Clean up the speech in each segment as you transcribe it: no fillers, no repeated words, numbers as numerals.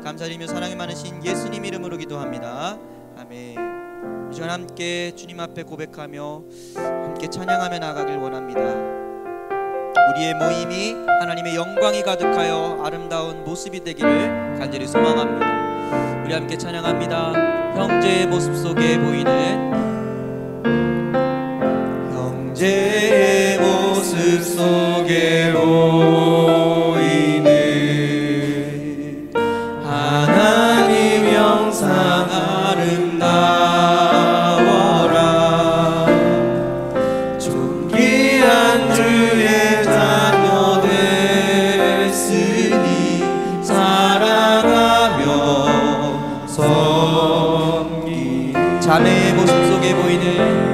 감사드리며 사랑이 많으신 예수님 이름으로 기도합니다. 아멘. 이 시간 함께 주님 앞에 고백하며 함께 찬양하며 나가길 원합니다. 우리의 모임이 하나님의 영광이 가득하여 아름다운 모습이 되기를 간절히 소망합니다. 우리 함께 찬양합니다. 형제의 모습 속에 보이는, 형제의 모습 속에 보이는 하나님 영상 아름다워라. 존귀한 주의 자녀 됐으니 사랑하며 섬기. 자매의 모습 속에 보이는,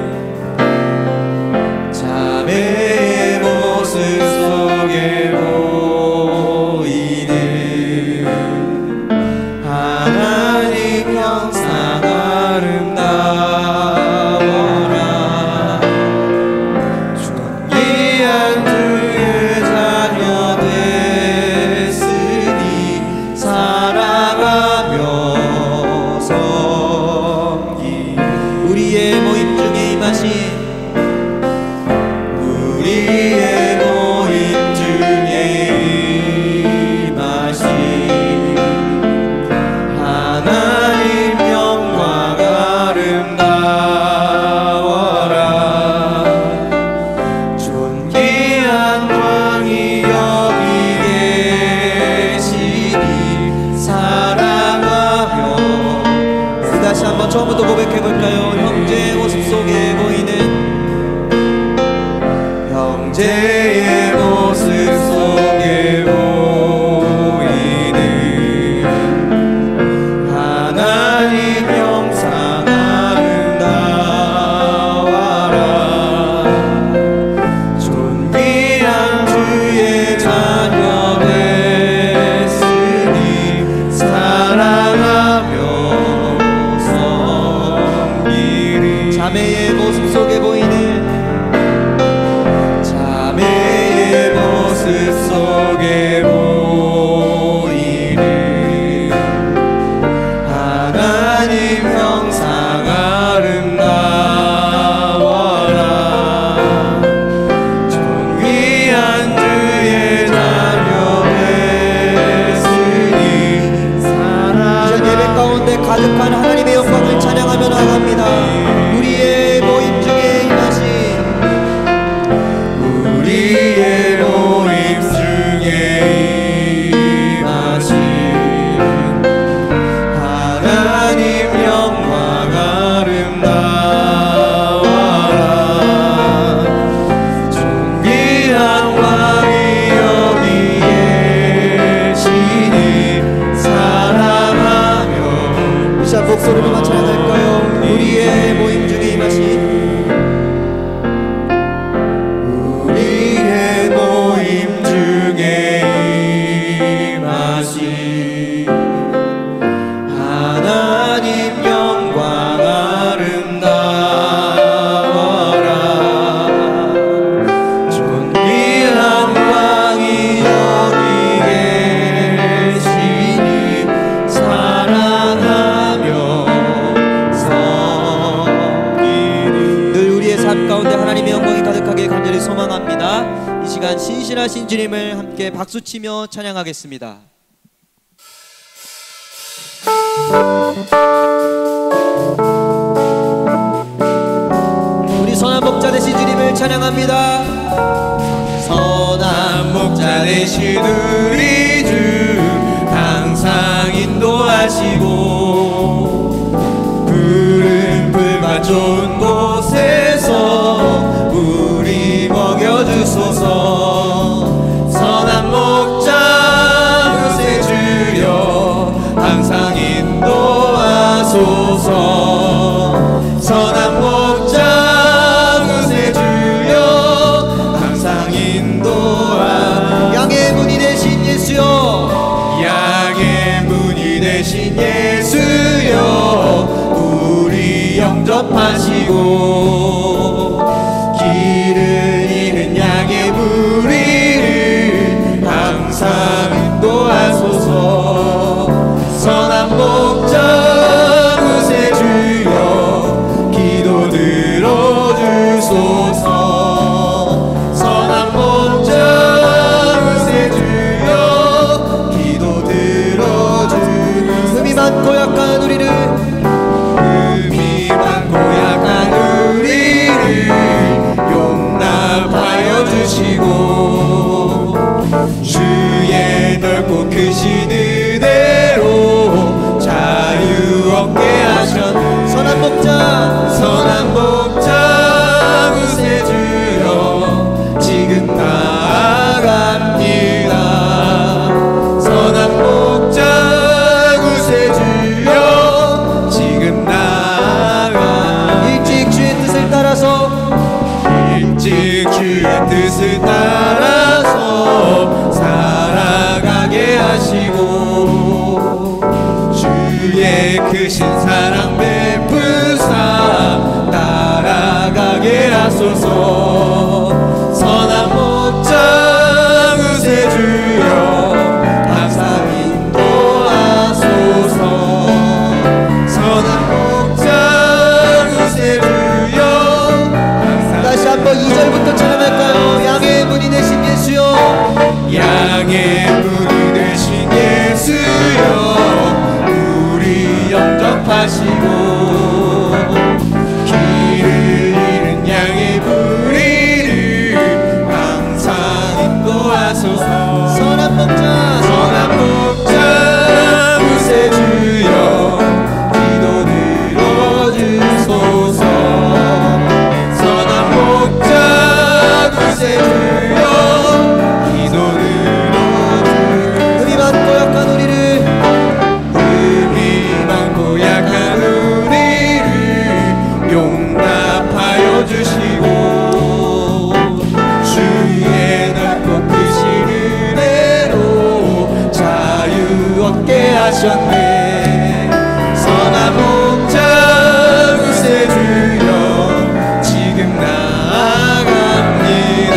자매의 모습 속에 보이는 하나님 형상 아름다워라. 존귀한 주의 자녀 됐으니 사랑하며 섬기. 우리의 모임 중에 임하신, 우리의 모임 중에 임하신 하나님 영광 아름다워라. 존귀한 왕이 여기 계시니 사랑하며. 우리 다시 한번 처음부터 고백해볼까요? 형제의 모습 속에 보이는, 형제의 모습 속에 보이는 하나님 형상 아름다워라. 존귀한 주의 자녀 됐으니 사랑하며 섬기리. 자매의 모습 속에 보이는, 자매의 모습 속에 보이는 하나님 형상 아름다워라. 존귀한 주의 자녀 됐으니 사랑. 이제 예배 가운데 가득한 하나님의 영광을 찬양하며 나갑니다. 우리의 모임 중에 임하신, 우리의 모임 중에 임하신 하나님 영광 아름다워라. 존귀한 왕이 여기 계시니 사랑하며. 이 시간 목소리로만 찬양할까요? 우리의 모임 중에 임하신, 우리의 모임 중에 임하신 하나님 영광 아름다워라. 존귀한 왕이 여기 계시니 사랑하며 섬기리. 늘 우리의 삶 가운데 하나님의 영광이 가득하게 간절히 소망합니다. 이 시간 신실하신 주님을 함께 박수치며 찬양하겠습니다. 우리 선한 목자 되신 주님을 찬양합니다. 선한 목자 되신 우리 주 항상 인도하시고 푸른 풀밭 좋은 곳에서 우리 먹여주소서. 선한 목자 그새 주여 항상 인도하소서. 선한 목자 그새 주여 항상 인도하. 양의 문이 되신 예수여, 양의 문이 되신 예수여 우리 영접하시고 길을 잃은 양의 무리를 항상 인도하소서. 걷게 하셨네. 선한 목자 구세주여 지금 나아갑니다.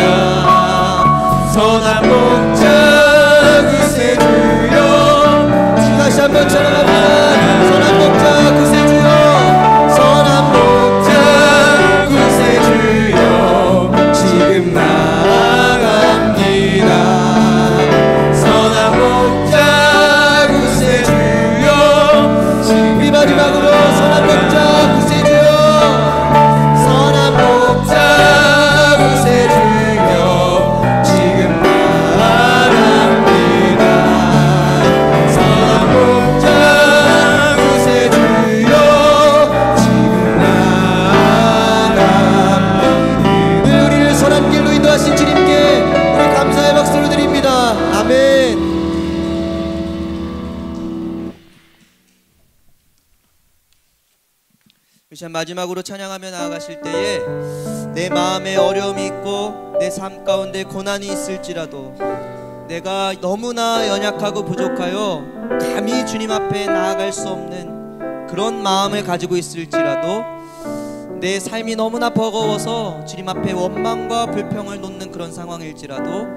선한 목자 구세주여 다시 한번 찬양합니다. 선한 목자 구세주여 선한 목자 구세주여 지금 나아갑니다. 선한 목자 구세주여 지금 이 마지막으로 선한 목자 구세주여 선한 목자 구세주여 지금 나아갑니다. 선한 목자 구세주여 지금 나아갑니다. 늘 우리를 선한 길로 인도하신 주님께 우리 감사의 박수를 드립니다. 아멘. 이 시간 마지막으로 찬양하며 나아가실 때에 내 마음에 어려움이 있고 내 삶 가운데 고난이 있을지라도 내가 너무나 연약하고 부족하여 감히 주님 앞에 나아갈 수 없는 그런 마음을 가지고 있을지라도 내 삶이 너무나 버거워서 주님 앞에 원망과 불평을 놓는 그런 상황일지라도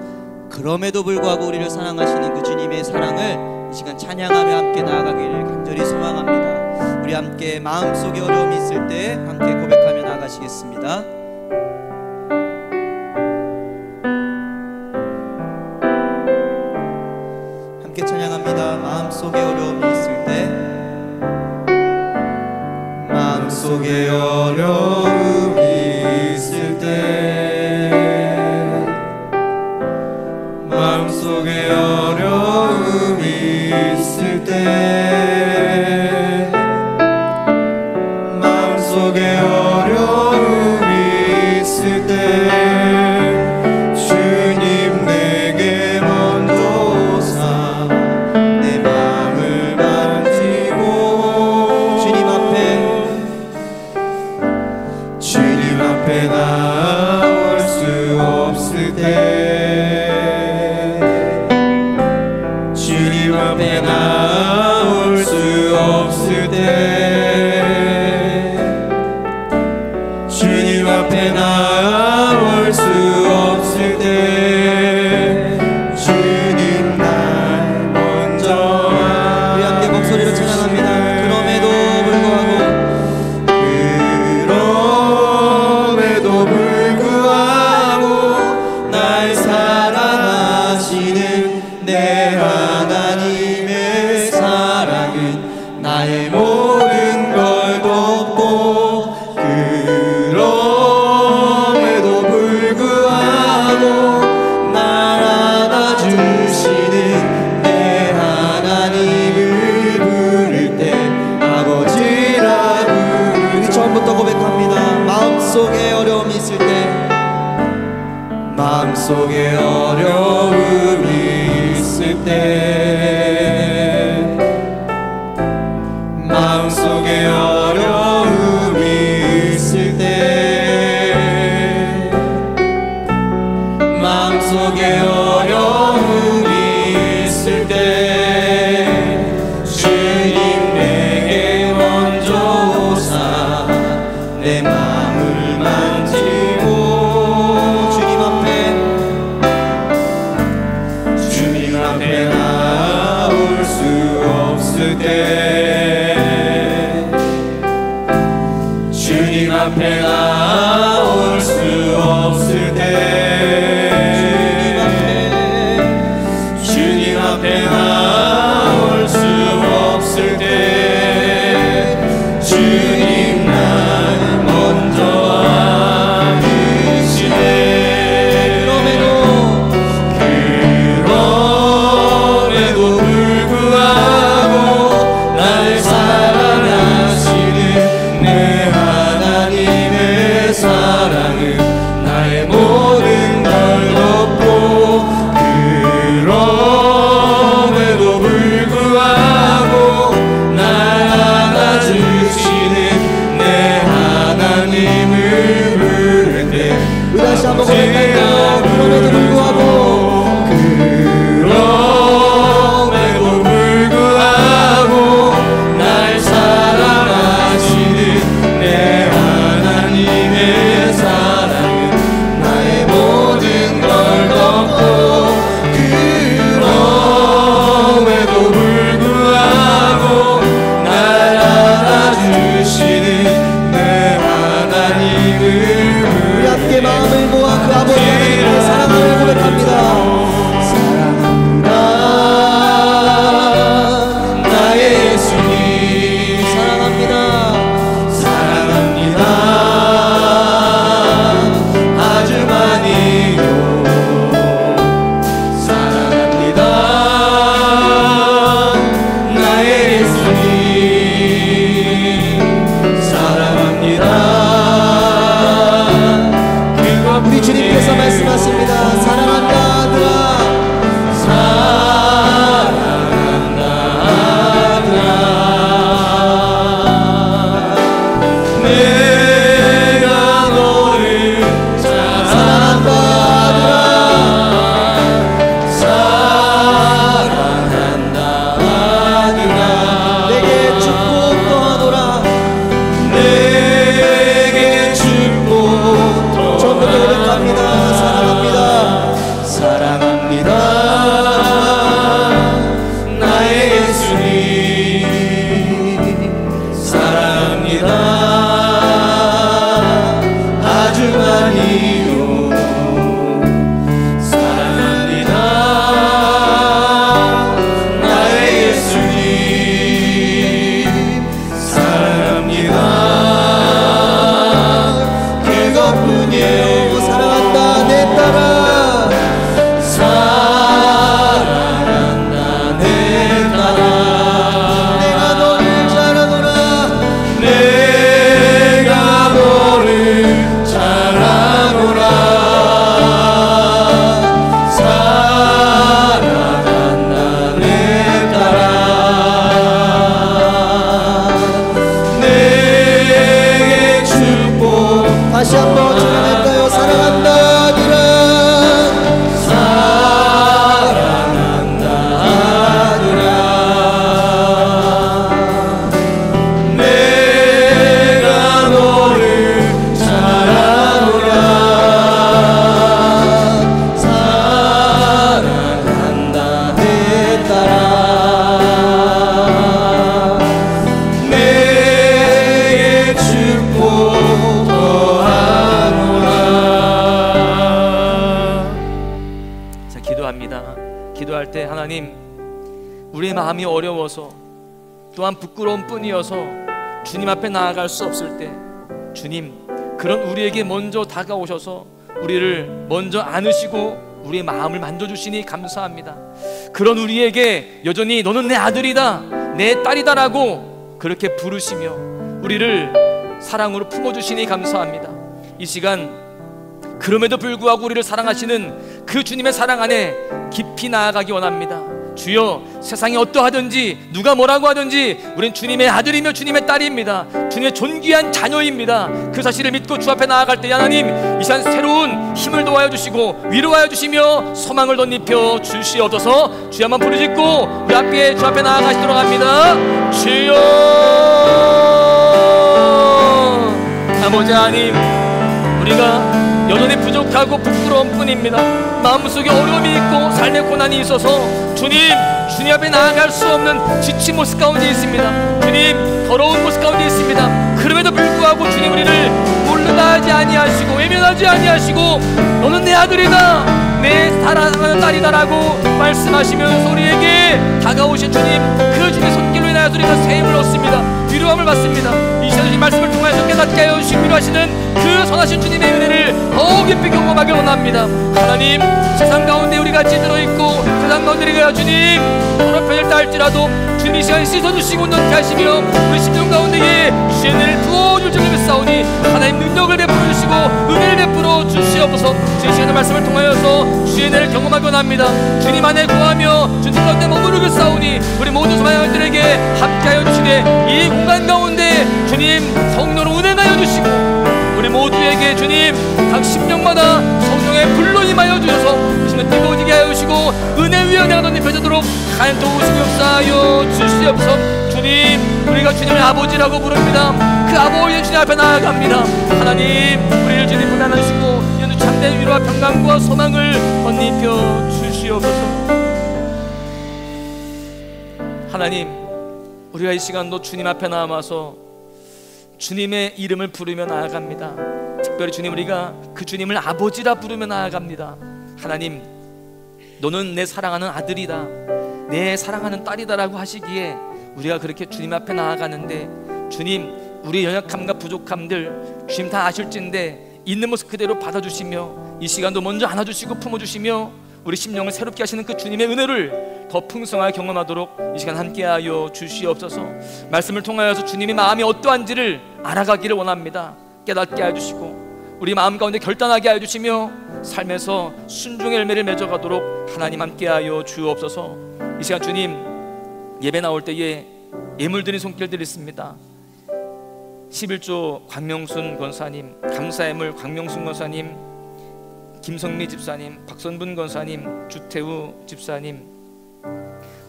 그럼에도 불구하고 우리를 사랑하시는 그 주님의 사랑을 이 시간 찬양하며 함께 나아가기를 간절히 소망합니다. 우리 함께 마음속에 어려움이 있을 때 함께 고백하며 나아가시겠습니다. 함께 찬양합니다. 마음속에 어려움이 있을 때 마음속에 어려움이 있을 때 마음속에 어려움이 있을 때 마음속에 어려움이 있을 때 주님 내게 먼저 오사 내 마음을 만지고 주님 앞에 나올 수 없을 때 주님 앞에 나올 수 없을 때 주님 앞에 나올 수 없을 때 주님 날 먼저 우리 함께 목소리로 찬양합니다. 그럼에도 불구하고 날 사랑하시는 내 하나님의 사랑은 나의 모든 걸 덮고 그럼에도 불구하고 날 안아주시는 내 하나님을 부를 때 아버지라고 우리 처음부터 고백합니다. 마음속에 어려움이 있을 때 마음속에 어려움이 있을 때 마음속에 어려움이 있을 때 마음속에 어려움이 있을 때 주님 내게 먼저 오사 내 마음을 만지고 주님 앞에 나올 수 없을 때 주님 앞에 나올 수 없을 때 주님 앞에 나올 수 없을 때 주님 날 먼저 안으시네. 그럼에도 불구하고 날 사랑하시는 내 하나님의 사랑은 나의 모든 걸 덮고 그럼에도 불구하고 날 안아주시는 내 하나님을 부를 때 다시 한번 고백할까요? 그럼에도 불구하고 그럼에도 불구하고 예수님 사랑합니다. 우리 주님께서 말씀하십니다. 사랑한다 아들아, 사랑한다 아들아, 내가 너를 사랑한다 아들아, 사랑한다 아들아, 내게 축복 더하노라, 내게 축복 전부 고백합니다. 사랑합니다. 사랑합니다. 나의 예수님 사랑합니다. 아주 많이요 사랑합니다. 나의 예수님 사랑합니다. 그것뿐이에요. 사랑한다 내 딸아, 사랑한다 내 딸아, 내가 너를 잘하노라, 내가 너를 잘하노라, 사랑한다 내 딸아, 내게 축복. 다시 한번 주문할까요? 사랑한다 아들아, 사랑한다 아들아, 내가 너를 사랑하노라, 사랑한다 내 딸아, 내게 축복 더하노라. 자, 기도합니다. 기도할 때 하나님, 우리의 마음이 어려워서 또한 부끄러운 뿐이어서 주님 앞에 나아갈 수 없을 때 주님, 그런 우리에게 먼저 다가오셔서 우리를 먼저 안으시고 우리의 마음을 만져주시니 감사합니다. 그런 우리에게 여전히 너는 내 아들이다, 내 딸이다라고 그렇게 부르시며 우리를 사랑으로 품어주시니 감사합니다. 이 시간 그럼에도 불구하고 우리를 사랑하시는 그 주님의 사랑 안에 깊이 나아가기 원합니다. 주여, 세상이 어떠하든지 누가 뭐라고 하든지 우린 주님의 아들이며 주님의 딸입니다. 주님의 존귀한 자녀입니다. 그 사실을 믿고 주 앞에 나아갈 때 하나님, 이 시간 새로운 힘을 도와여 주시고 위로하여 주시며 소망을 덧입혀 주시옵소서. 주여 한번 부르짖고 우리 앞에 주 앞에 나아가시도록 합니다. 주여, 아버지 하나님, 우리가 여전히 부족하고 부끄러운 뿐입니다. 마음속에 어려움이 있고 삶의 고난이 있어서 주님 앞에 나아갈 수 없는 지친 모습 가운데 있습니다. 주님, 더러운 모습 가운데 있습니다. 그럼에도 불구하고 주님, 우리를 물러나 하지 아니하시고 외면하지 아니하시고 너는 내 아들이다, 내 사랑하는 딸이다라고 말씀하시면서 우리에게 다가오신 주님, 그 주님의 손길로 인하여 우리가 새 힘을 얻습니다. 위로함을 받습니다. 이 시간 주님 말씀을 통하여서 깨닫게 하여 주시고 위로하시는 그 선하신 주님의 은혜를 더욱 깊이 경험하길 원합니다. 하나님, 세상 가운데 우리가 찌들어 있고 세상 가운데 우리가 주님 더럽혀질다 할지라도 주님 이 시간 씻어주시고 온전케 하시며 우리 심령 가운데에 주의 은혜를 부어줄 줄을 믿사오니 하나님 능력을 베풀어 주시고 은혜를 베풀어 주시옵소서. 주의 시간의 말씀을 통하여서 주의 은혜를 경험하기 원합니다. 주님 안에 구하며 주님 가운데 머무르고 싸우니 우리 모든 소망들에게 함께하여 주시되 이 공간 가운데 주님 성령으로 운행하여 주시고 우리 모두에게 주님 각 심령마다 성령의 불로 임하여 주셔서 주님의 뜨거워지게 하여 주시고 은혜 위에 은혜가 덧입혀지도록 하나님 도우시고 역사하여 주시옵소서. 주님, 우리가 주님을 아버지라고 부릅니다. 그 아버지의 주님 앞에 나아갑니다. 하나님, 우리를 주님 분안하시고 이런 참된 위로와 평강과 소망을 덧입혀 주시옵소서. 하나님, 우리가 이 시간도 주님 앞에 나와서 주님의 이름을 부르며 나아갑니다. 특별히 주님, 우리가 그 주님을 아버지라 부르며 나아갑니다. 하나님, 너는 내 사랑하는 아들이다, 내 사랑하는 딸이다라고 하시기에 우리가 그렇게 주님 앞에 나아가는데 주님, 우리의 연약함과 부족함들 주님 다 아실진데 있는 모습 그대로 받아주시며 이 시간도 먼저 안아주시고 품어주시며 우리 심령을 새롭게 하시는 그 주님의 은혜를 더 풍성하게 경험하도록 이 시간 함께하여 주시옵소서. 말씀을 통하여서 주님의 마음이 어떠한지를 알아가기를 원합니다. 깨닫게 해주시고 우리 마음 가운데 결단하게 해주시며 삶에서 순종의 열매를 맺어가도록 하나님 함께하여 주옵소서. 이 시간 주님 예배 나올 때에 예물드린 손길들이 있습니다. 11조 광명순 권사님, 감사예물 광명순 권사님, 김성미 집사님, 박선분 권사님, 주태우 집사님,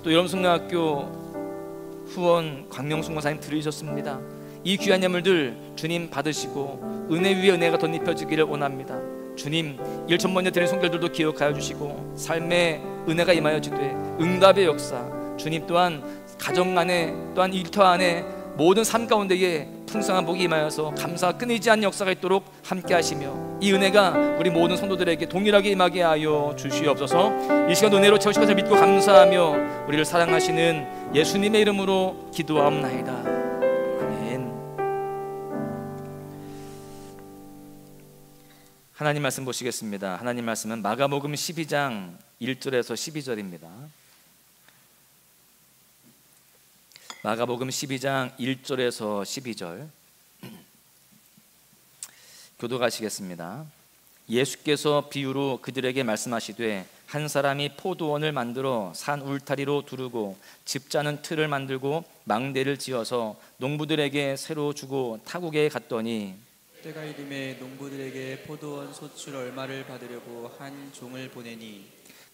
또 여름성경학교 후원 광명순 권사님 들으셨습니다. 이 귀한 예물들 주님 받으시고 은혜 위에 은혜가 덧입혀지기를 원합니다. 주님 일천 번째 드린 손길들도 기억하여 주시고 삶의 은혜가 임하여지되 응답의 역사, 주님 또한 가정 안에 또한 일터 안에 모든 삶 가운데에 풍성한 복이 임하여서 감사가 끊이지 않는 역사가 있도록 함께 하시며 이 은혜가 우리 모든 성도들에게 동일하게 임하게 하여 주시옵소서. 이 시간 은혜로 채우실 것을 믿고 감사하며 우리를 사랑하시는 예수님의 이름으로 기도하옵나이다. 아멘. 하나님 말씀 보시겠습니다. 하나님 말씀은 마가복음 12장 1절에서 12절입니다. 마가복음 12장 1절에서 12절 교도가시겠습니다. 예수께서 비유로 그들에게 말씀하시되 한 사람이 포도원을 만들어 산 울타리로 두르고 집자는 틀을 만들고 망대를 지어서 농부들에게 새로 주고 타국에 갔더니 때가 이름에 농부들에게 포도원 소출 얼마를 받으려고 한 종을 보내니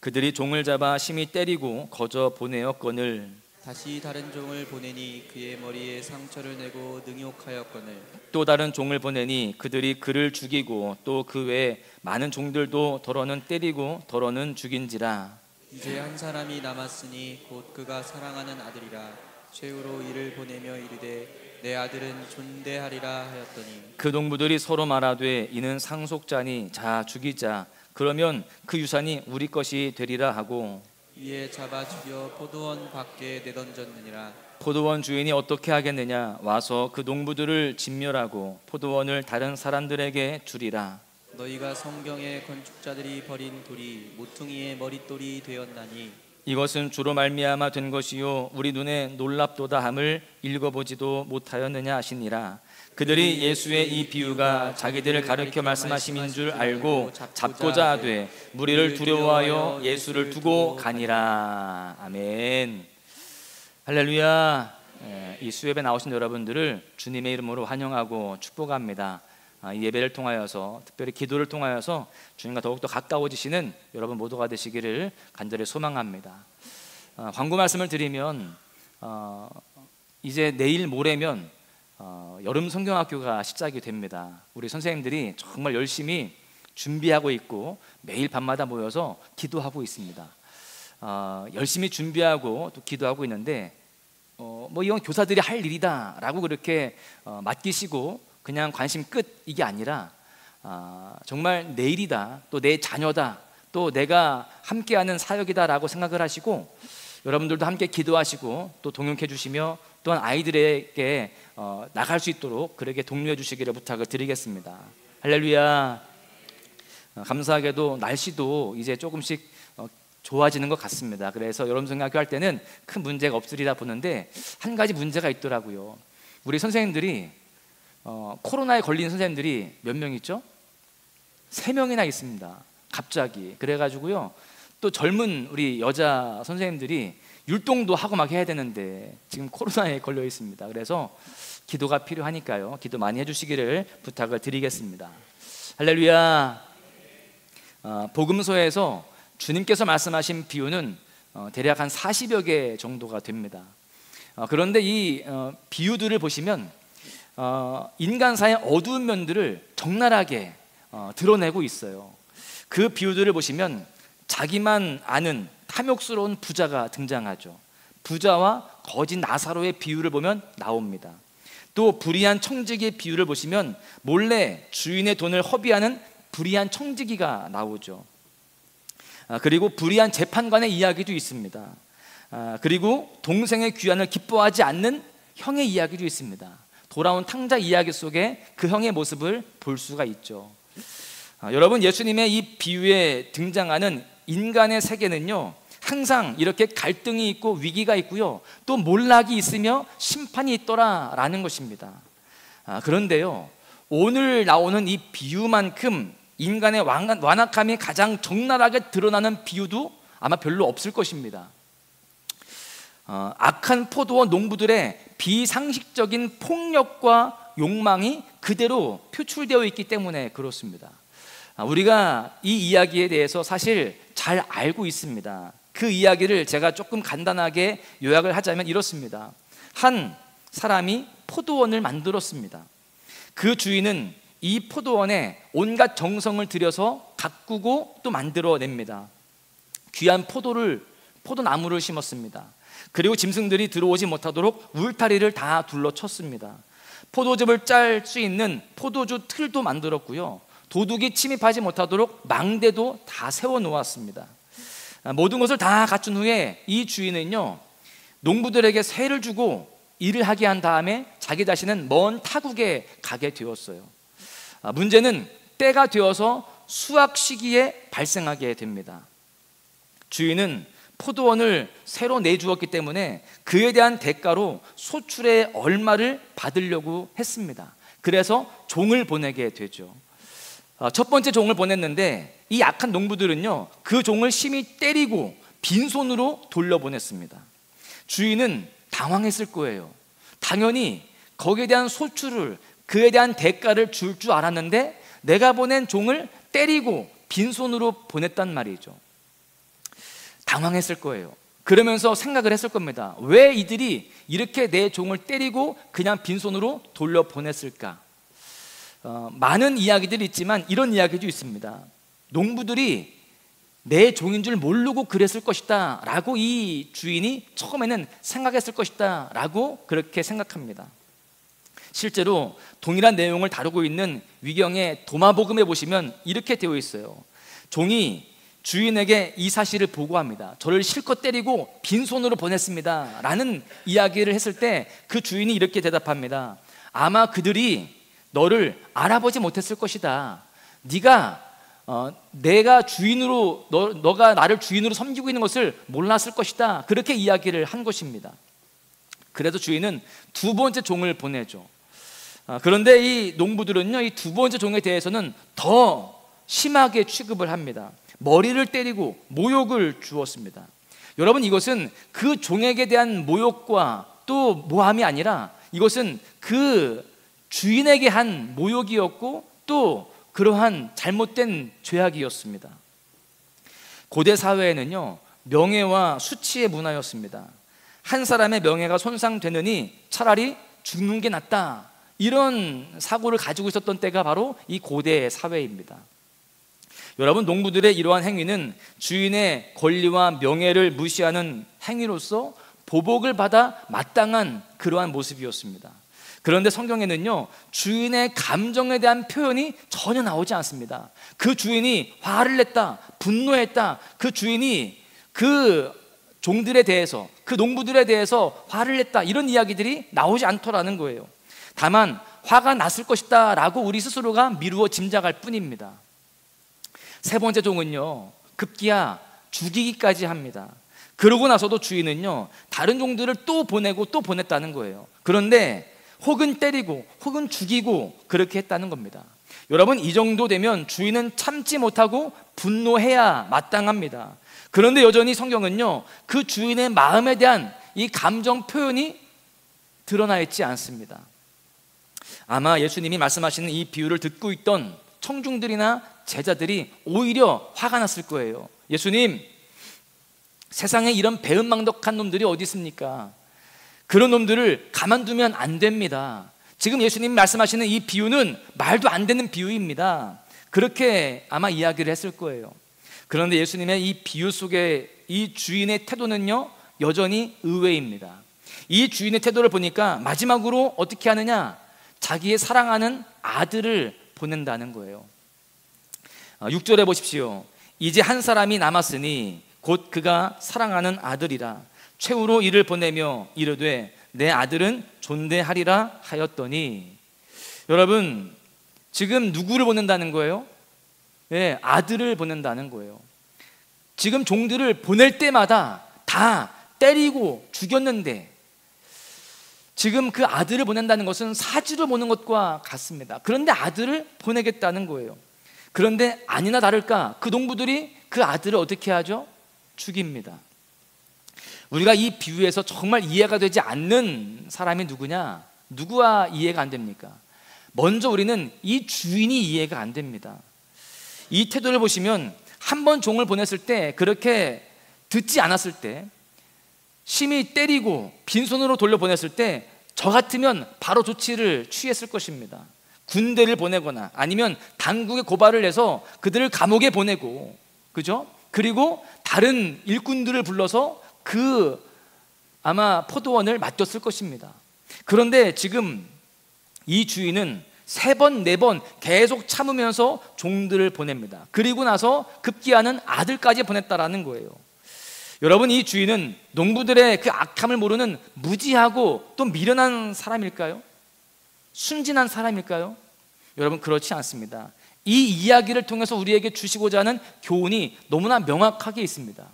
그들이 종을 잡아 심히 때리고 거저 보내었거늘 다시 다른 종을 보내니 그의 머리에 상처를 내고 능욕하였거늘 또 다른 종을 보내니 그들이 그를 죽이고 또 그 외에 많은 종들도 더러는 때리고 더러는 죽인지라. 이제 한 사람이 남았으니 곧 그가 사랑하는 아들이라 최후로 이를 보내며 이르되 내 아들은 존대하리라 하였더니 그 농부들이 서로 말하되 이는 상속자니 자 죽이자 그러면 그 유산이 우리 것이 되리라 하고 이에 잡아 죽여 포도원 밖에 내던졌느니라. 포도원 주인이 어떻게 하겠느냐 와서 그 농부들을 진멸하고 포도원을 다른 사람들에게 주리라. 너희가 성경의 건축자들이 버린 돌이 모퉁이의 머릿돌이 되었나니 이것은 주로 말미암아 된 것이요 우리 눈에 놀랍도다 함을 읽어보지도 못하였느냐 하시니라. 그들이 예수의 이 비유가 자기들을 가르쳐 말씀하심인 줄 알고 잡고자 하되 무리를 두려워하여 예수를 두고 가니라. 아멘. 할렐루야. 이 수협에 나오신 여러분들을 주님의 이름으로 환영하고 축복합니다. 이 예배를 통하여서 특별히 기도를 통하여서 주님과 더욱더 가까워지시는 여러분 모두가 되시기를 간절히 소망합니다. 광고 말씀을 드리면 이제 내일 모레면 여름 성경학교가 시작이 됩니다. 우리 선생님들이 정말 열심히 준비하고 있고 매일 밤마다 모여서 기도하고 있습니다. 열심히 준비하고 또 기도하고 있는데 뭐 이건 교사들이 할 일이다라고 그렇게 맡기시고 그냥 관심 끝 이게 아니라 정말 내일이다, 또 내 자녀다, 또 내가 함께하는 사역이다라고 생각을 하시고 여러분들도 함께 기도하시고 또 동역해 주시며 또한 아이들에게 나갈 수 있도록 그렇게 독려해 주시기를 부탁을 드리겠습니다. 할렐루야. 감사하게도 날씨도 이제 조금씩 좋아지는 것 같습니다. 그래서 여름 성경학교 할 때는 큰 문제가 없으리라 보는데 한 가지 문제가 있더라고요. 우리 선생님들이 코로나에 걸린 선생님들이 몇 명 있죠? 3명이나 있습니다. 갑자기. 그래가지고요 또 젊은 우리 여자 선생님들이 율동도 하고 막 해야 되는데 지금 코로나에 걸려 있습니다. 그래서 기도가 필요하니까요 기도 많이 해주시기를 부탁을 드리겠습니다. 할렐루야. 복음서에서 주님께서 말씀하신 비유는 대략 한 40여 개 정도가 됩니다. 그런데 이 비유들을 보시면 인간사의 어두운 면들을 적나라하게 드러내고 있어요. 그 비유들을 보시면 자기만 아는 탐욕스러운 부자가 등장하죠. 부자와 거짓 나사로의 비유를 보면 나옵니다. 또 불의한 청지기의 비유를 보시면 몰래 주인의 돈을 허비하는 불의한 청지기가 나오죠. 그리고 불의한 재판관의 이야기도 있습니다. 그리고 동생의 귀환을 기뻐하지 않는 형의 이야기도 있습니다. 돌아온 탕자 이야기 속에 그 형의 모습을 볼 수가 있죠. 여러분 예수님의 이 비유에 등장하는 인간의 세계는요 항상 이렇게 갈등이 있고 위기가 있고요, 또 몰락이 있으며 심판이 있더라라는 것입니다. 그런데요, 오늘 나오는 이 비유만큼 인간의 완악함이 가장 적나라하게 드러나는 비유도 아마 별로 없을 것입니다. 악한 포도원 농부들의 비상식적인 폭력과 욕망이 그대로 표출되어 있기 때문에 그렇습니다. 우리가 이 이야기에 대해서 사실 잘 알고 있습니다. 그 이야기를 제가 조금 간단하게 요약을 하자면 이렇습니다. 한 사람이 포도원을 만들었습니다. 그 주인은 이 포도원에 온갖 정성을 들여서 가꾸고 또 만들어냅니다. 귀한 포도나무를 심었습니다. 그리고 짐승들이 들어오지 못하도록 울타리를 다 둘러쳤습니다. 포도즙을 짤 수 있는 포도주 틀도 만들었고요, 도둑이 침입하지 못하도록 망대도 다 세워놓았습니다. 모든 것을 다 갖춘 후에 이 주인은요, 농부들에게 세를 주고 일을 하게 한 다음에 자기 자신은 먼 타국에 가게 되었어요. 문제는 때가 되어서 수확 시기에 발생하게 됩니다. 주인은 포도원을 새로 내주었기 때문에 그에 대한 대가로 소출의 얼마를 받으려고 했습니다. 그래서 종을 보내게 되죠. 첫 번째 종을 보냈는데 이 악한 농부들은요, 그 종을 심히 때리고 빈손으로 돌려보냈습니다. 주인은 당황했을 거예요. 당연히 거기에 대한 소출을, 그에 대한 대가를 줄 알았는데 내가 보낸 종을 때리고 빈손으로 보냈단 말이죠. 당황했을 거예요. 그러면서 생각을 했을 겁니다. 왜 이들이 이렇게 내 종을 때리고 그냥 빈손으로 돌려보냈을까? 많은 이야기들이 있지만 이런 이야기도 있습니다. 농부들이 내 종인 줄 모르고 그랬을 것이다 라고 이 주인이 처음에는 생각했을 것이다 라고 그렇게 생각합니다. 실제로 동일한 내용을 다루고 있는 위경의 도마복음에 보시면 이렇게 되어 있어요. 종이 주인에게 이 사실을 보고합니다. 저를 실컷 때리고 빈손으로 보냈습니다 라는 이야기를 했을 때 그 주인이 이렇게 대답합니다. 아마 그들이 너를 알아보지 못했을 것이다. 내가 주인으로 너가 나를 주인으로 섬기고 있는 것을 몰랐을 것이다. 그렇게 이야기를 한 것입니다. 그래서 주인은 두 번째 종을 보내죠. 그런데 이 농부들은요, 이 두 번째 종에 대해서는 더 심하게 취급을 합니다. 머리를 때리고 모욕을 주었습니다. 여러분, 이것은 그 종에게 대한 모욕과 또 모함이 아니라 이것은 그 주인에게 한 모욕이었고 또 그러한 잘못된 죄악이었습니다. 고대 사회에는요, 명예와 수치의 문화였습니다. 한 사람의 명예가 손상되느니 차라리 죽는 게 낫다, 이런 사고를 가지고 있었던 때가 바로 이 고대 사회입니다. 여러분, 농부들의 이러한 행위는 주인의 권리와 명예를 무시하는 행위로서 보복을 받아 마땅한 그러한 모습이었습니다. 그런데 성경에는요, 주인의 감정에 대한 표현이 전혀 나오지 않습니다. 그 주인이 화를 냈다, 분노했다, 그 주인이 그 종들에 대해서, 그 농부들에 대해서 화를 냈다, 이런 이야기들이 나오지 않더라는 거예요. 다만 화가 났을 것이다 라고 우리 스스로가 미루어 짐작할 뿐입니다. 세 번째 종은요, 급기야 죽이기까지 합니다. 그러고 나서도 주인은요, 다른 종들을 또 보내고 또 보냈다는 거예요. 그런데 혹은 때리고 혹은 죽이고 그렇게 했다는 겁니다. 여러분, 이 정도 되면 주인은 참지 못하고 분노해야 마땅합니다. 그런데 여전히 성경은요, 그 주인의 마음에 대한 이 감정 표현이 드러나 있지 않습니다. 아마 예수님이 말씀하시는 이 비유를 듣고 있던 청중들이나 제자들이 오히려 화가 났을 거예요. 예수님, 세상에 이런 배은망덕한 놈들이 어디 있습니까? 그런 놈들을 가만두면 안 됩니다. 지금 예수님이 말씀하시는 이 비유는 말도 안 되는 비유입니다. 그렇게 아마 이야기를 했을 거예요. 그런데 예수님의 이 비유 속에 이 주인의 태도는요, 여전히 의외입니다. 이 주인의 태도를 보니까 마지막으로 어떻게 하느냐? 자기의 사랑하는 아들을 보낸다는 거예요. 6절에 보십시오. 이제 한 사람이 남았으니 곧 그가 사랑하는 아들이라. 최후로 이를 보내며 이르되 내 아들은 존대하리라 하였더니. 여러분, 지금 누구를 보낸다는 거예요? 네, 아들을 보낸다는 거예요. 지금 종들을 보낼 때마다 다 때리고 죽였는데 지금 그 아들을 보낸다는 것은 사지를 보는 것과 같습니다. 그런데 아들을 보내겠다는 거예요. 그런데 아니나 다를까 그 농부들이 그 아들을 어떻게 하죠? 죽입니다. 우리가 이 비유에서 정말 이해가 되지 않는 사람이 누구냐? 누구와 이해가 안 됩니까? 먼저 우리는 이 주인이 이해가 안 됩니다. 이 태도를 보시면 한 번 종을 보냈을 때 그렇게 듣지 않았을 때 심히 때리고 빈손으로 돌려보냈을 때 저 같으면 바로 조치를 취했을 것입니다. 군대를 보내거나 아니면 당국에 고발을 해서 그들을 감옥에 보내고, 그죠? 그리고 다른 일꾼들을 불러서 그 아마 포도원을 맡겼을 것입니다. 그런데 지금 이 주인은 3번, 4번 계속 참으면서 종들을 보냅니다. 그리고 나서 급기야는 아들까지 보냈다라는 거예요. 여러분, 이 주인은 농부들의 그 악함을 모르는 무지하고 또 미련한 사람일까요? 순진한 사람일까요? 여러분, 그렇지 않습니다. 이 이야기를 통해서 우리에게 주시고자 하는 교훈이 너무나 명확하게 있습니다.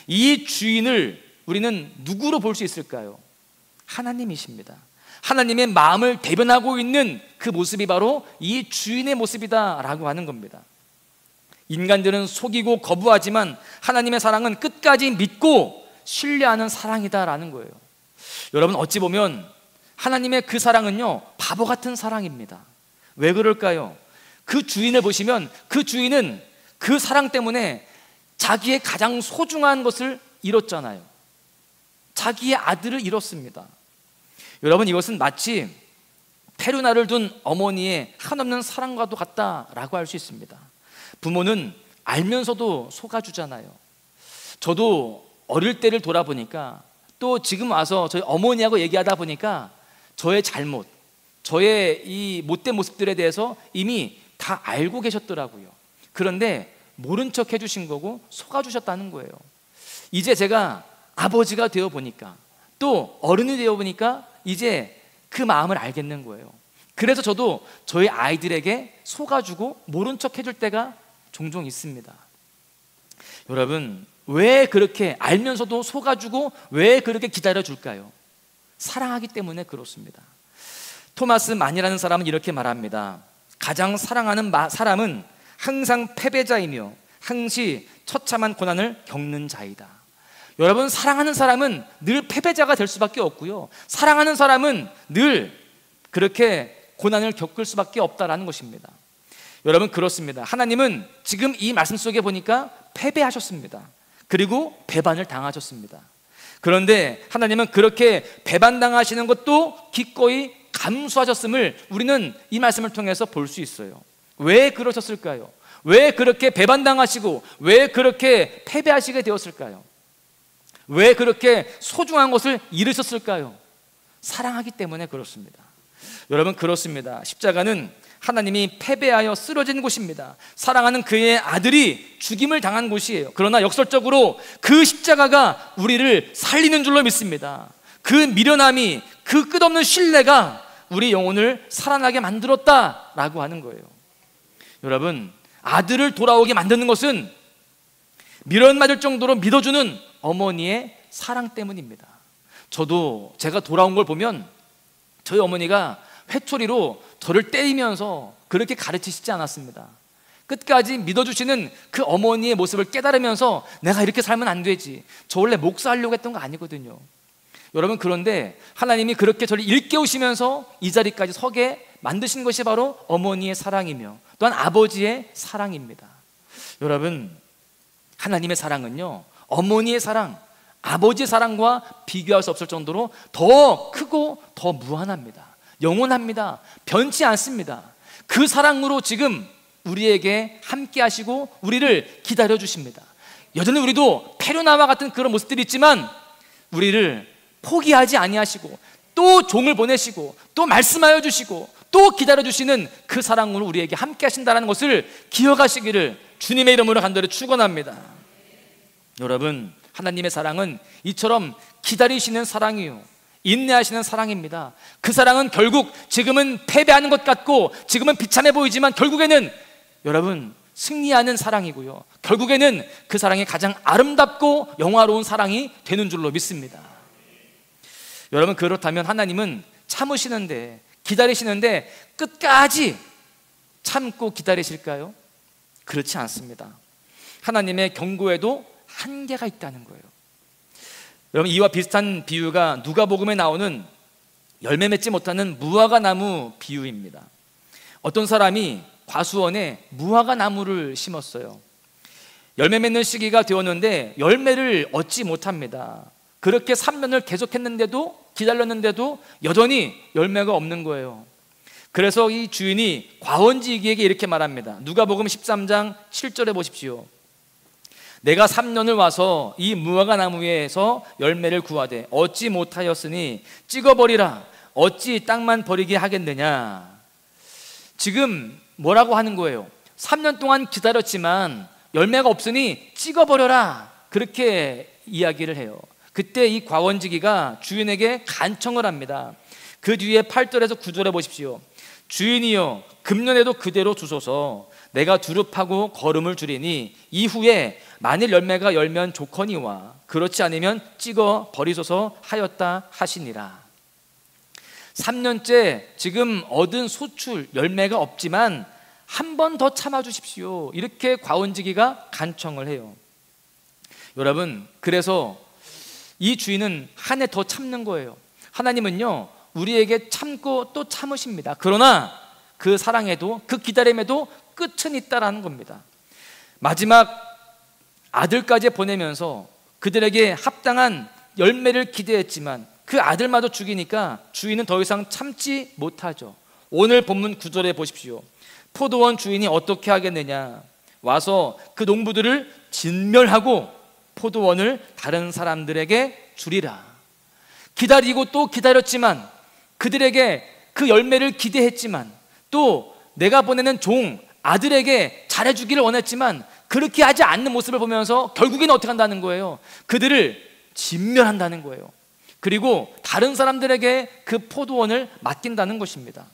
이 주인을 우리는 누구로 볼 수 있을까요? 하나님이십니다. 하나님의 마음을 대변하고 있는 그 모습이 바로 이 주인의 모습이다라고 하는 겁니다. 인간들은 속이고 거부하지만 하나님의 사랑은 끝까지 믿고 신뢰하는 사랑이다라는 거예요. 여러분, 어찌 보면 하나님의 그 사랑은요, 바보 같은 사랑입니다. 왜 그럴까요? 그 주인을 보시면 그 주인은 그 사랑 때문에 자기의 가장 소중한 것을 잃었잖아요. 자기의 아들을 잃었습니다. 여러분, 이것은 마치 페루나를 둔 어머니의 한없는 사랑과도 같다라고 할 수 있습니다. 부모는 알면서도 속아주잖아요. 저도 어릴 때를 돌아보니까 또 지금 와서 저희 어머니하고 얘기하다 보니까 저의 잘못, 저의 이 못된 모습들에 대해서 이미 다 알고 계셨더라고요. 그런데 모른 척 해주신 거고 속아주셨다는 거예요. 이제 제가 아버지가 되어 보니까 또 어른이 되어 보니까 이제 그 마음을 알겠는 거예요. 그래서 저도 저희 아이들에게 속아주고 모른 척 해줄 때가 종종 있습니다. 여러분, 왜 그렇게 알면서도 속아주고 왜 그렇게 기다려줄까요? 사랑하기 때문에 그렇습니다. 토마스 만이라는 사람은 이렇게 말합니다. 가장 사랑하는 사람은 항상 패배자이며 항시 처참한 고난을 겪는 자이다. 여러분, 사랑하는 사람은 늘 패배자가 될 수밖에 없고요, 사랑하는 사람은 늘 그렇게 고난을 겪을 수밖에 없다라는 것입니다. 여러분, 그렇습니다. 하나님은 지금 이 말씀 속에 보니까 패배하셨습니다. 그리고 배반을 당하셨습니다. 그런데 하나님은 그렇게 배반당하시는 것도 기꺼이 감수하셨음을 우리는 이 말씀을 통해서 볼 수 있어요. 왜 그러셨을까요? 왜 그렇게 배반당하시고 왜 그렇게 패배하시게 되었을까요? 왜 그렇게 소중한 것을 잃으셨을까요? 사랑하기 때문에 그렇습니다. 여러분, 그렇습니다. 십자가는 하나님이 패배하여 쓰러진 곳입니다. 사랑하는 그의 아들이 죽임을 당한 곳이에요. 그러나 역설적으로 그 십자가가 우리를 살리는 줄로 믿습니다. 그 미련함이, 그 끝없는 신뢰가 우리 영혼을 살아나게 만들었다라고 하는 거예요. 여러분, 아들을 돌아오게 만드는 것은 미련맞을 정도로 믿어주는 어머니의 사랑 때문입니다. 저도 제가 돌아온 걸 보면 저희 어머니가 회초리로 저를 때리면서 그렇게 가르치시지 않았습니다. 끝까지 믿어주시는 그 어머니의 모습을 깨달으면서 내가 이렇게 살면 안 되지, 저 원래 목사하려고 했던 거 아니거든요. 여러분, 그런데 하나님이 그렇게 저를 일깨우시면서 이 자리까지 서게 만드신 것이 바로 어머니의 사랑이며 또한 아버지의 사랑입니다. 여러분, 하나님의 사랑은요, 어머니의 사랑, 아버지의 사랑과 비교할 수 없을 정도로 더 크고 더 무한합니다. 영원합니다. 변치 않습니다. 그 사랑으로 지금 우리에게 함께 하시고 우리를 기다려 주십니다. 여전히 우리도 페루나와 같은 그런 모습들이 있지만 우리를 포기하지 아니하시고 또 종을 보내시고 또 말씀하여 주시고 또 기다려 주시는 그 사랑으로 우리에게 함께 하신다는 것을 기억하시기를 주님의 이름으로 간절히 축원합니다. 여러분, 하나님의 사랑은 이처럼 기다리시는 사랑이요, 인내하시는 사랑입니다. 그 사랑은 결국 지금은 패배하는 것 같고 지금은 비참해 보이지만 결국에는 여러분, 승리하는 사랑이고요, 결국에는 그 사랑이 가장 아름답고 영화로운 사랑이 되는 줄로 믿습니다. 여러분, 그렇다면 하나님은 참으시는데, 기다리시는데 끝까지 참고 기다리실까요? 그렇지 않습니다. 하나님의 경고에도 한계가 있다는 거예요. 여러분, 이와 비슷한 비유가 누가복음에 나오는 열매 맺지 못하는 무화과 나무 비유입니다. 어떤 사람이 과수원에 무화과 나무를 심었어요. 열매 맺는 시기가 되었는데 열매를 얻지 못합니다. 그렇게 3년을 계속했는데도, 기다렸는데도 여전히 열매가 없는 거예요. 그래서 이 주인이 과원지기에게 이렇게 말합니다. 누가복음 13장 7절에 보십시오. 내가 3년을 와서 이 무화과 나무에서 열매를 구하되 얻지 못하였으니 찍어버리라. 어찌 땅만 버리게 하겠느냐. 지금 뭐라고 하는 거예요? 3년 동안 기다렸지만 열매가 없으니 찍어버려라. 그렇게 이야기를 해요. 그때 이 과원지기가 주인에게 간청을 합니다. 그 뒤에 8절에서 9절에 보십시오. 주인이여, 금년에도 그대로 두소서. 내가 두릅하고 거름을 줄이니 이후에 만일 열매가 열면 좋거니와 그렇지 않으면 찍어 버리소서 하였다 하시니라. 3년째 지금 얻은 소출 열매가 없지만 한 번 더 참아주십시오. 이렇게 과원지기가 간청을 해요. 여러분, 그래서 이 주인은 한 해 더 참는 거예요. 하나님은요, 우리에게 참고 또 참으십니다. 그러나 그 사랑에도, 그 기다림에도 끝은 있다라는 겁니다. 마지막 아들까지 보내면서 그들에게 합당한 열매를 기대했지만 그 아들마저 죽이니까 주인은 더 이상 참지 못하죠. 오늘 본문 9절에 보십시오. 포도원 주인이 어떻게 하겠느냐. 와서 그 농부들을 진멸하고 포도원을 다른 사람들에게 주리라. 기다리고 또 기다렸지만, 그들에게 그 열매를 기대했지만, 또 내가 보내는 종 아들에게 잘해주기를 원했지만 그렇게 하지 않는 모습을 보면서 결국에는 어떻게 한다는 거예요? 그들을 진멸한다는 거예요. 그리고 다른 사람들에게 그 포도원을 맡긴다는 것입니다.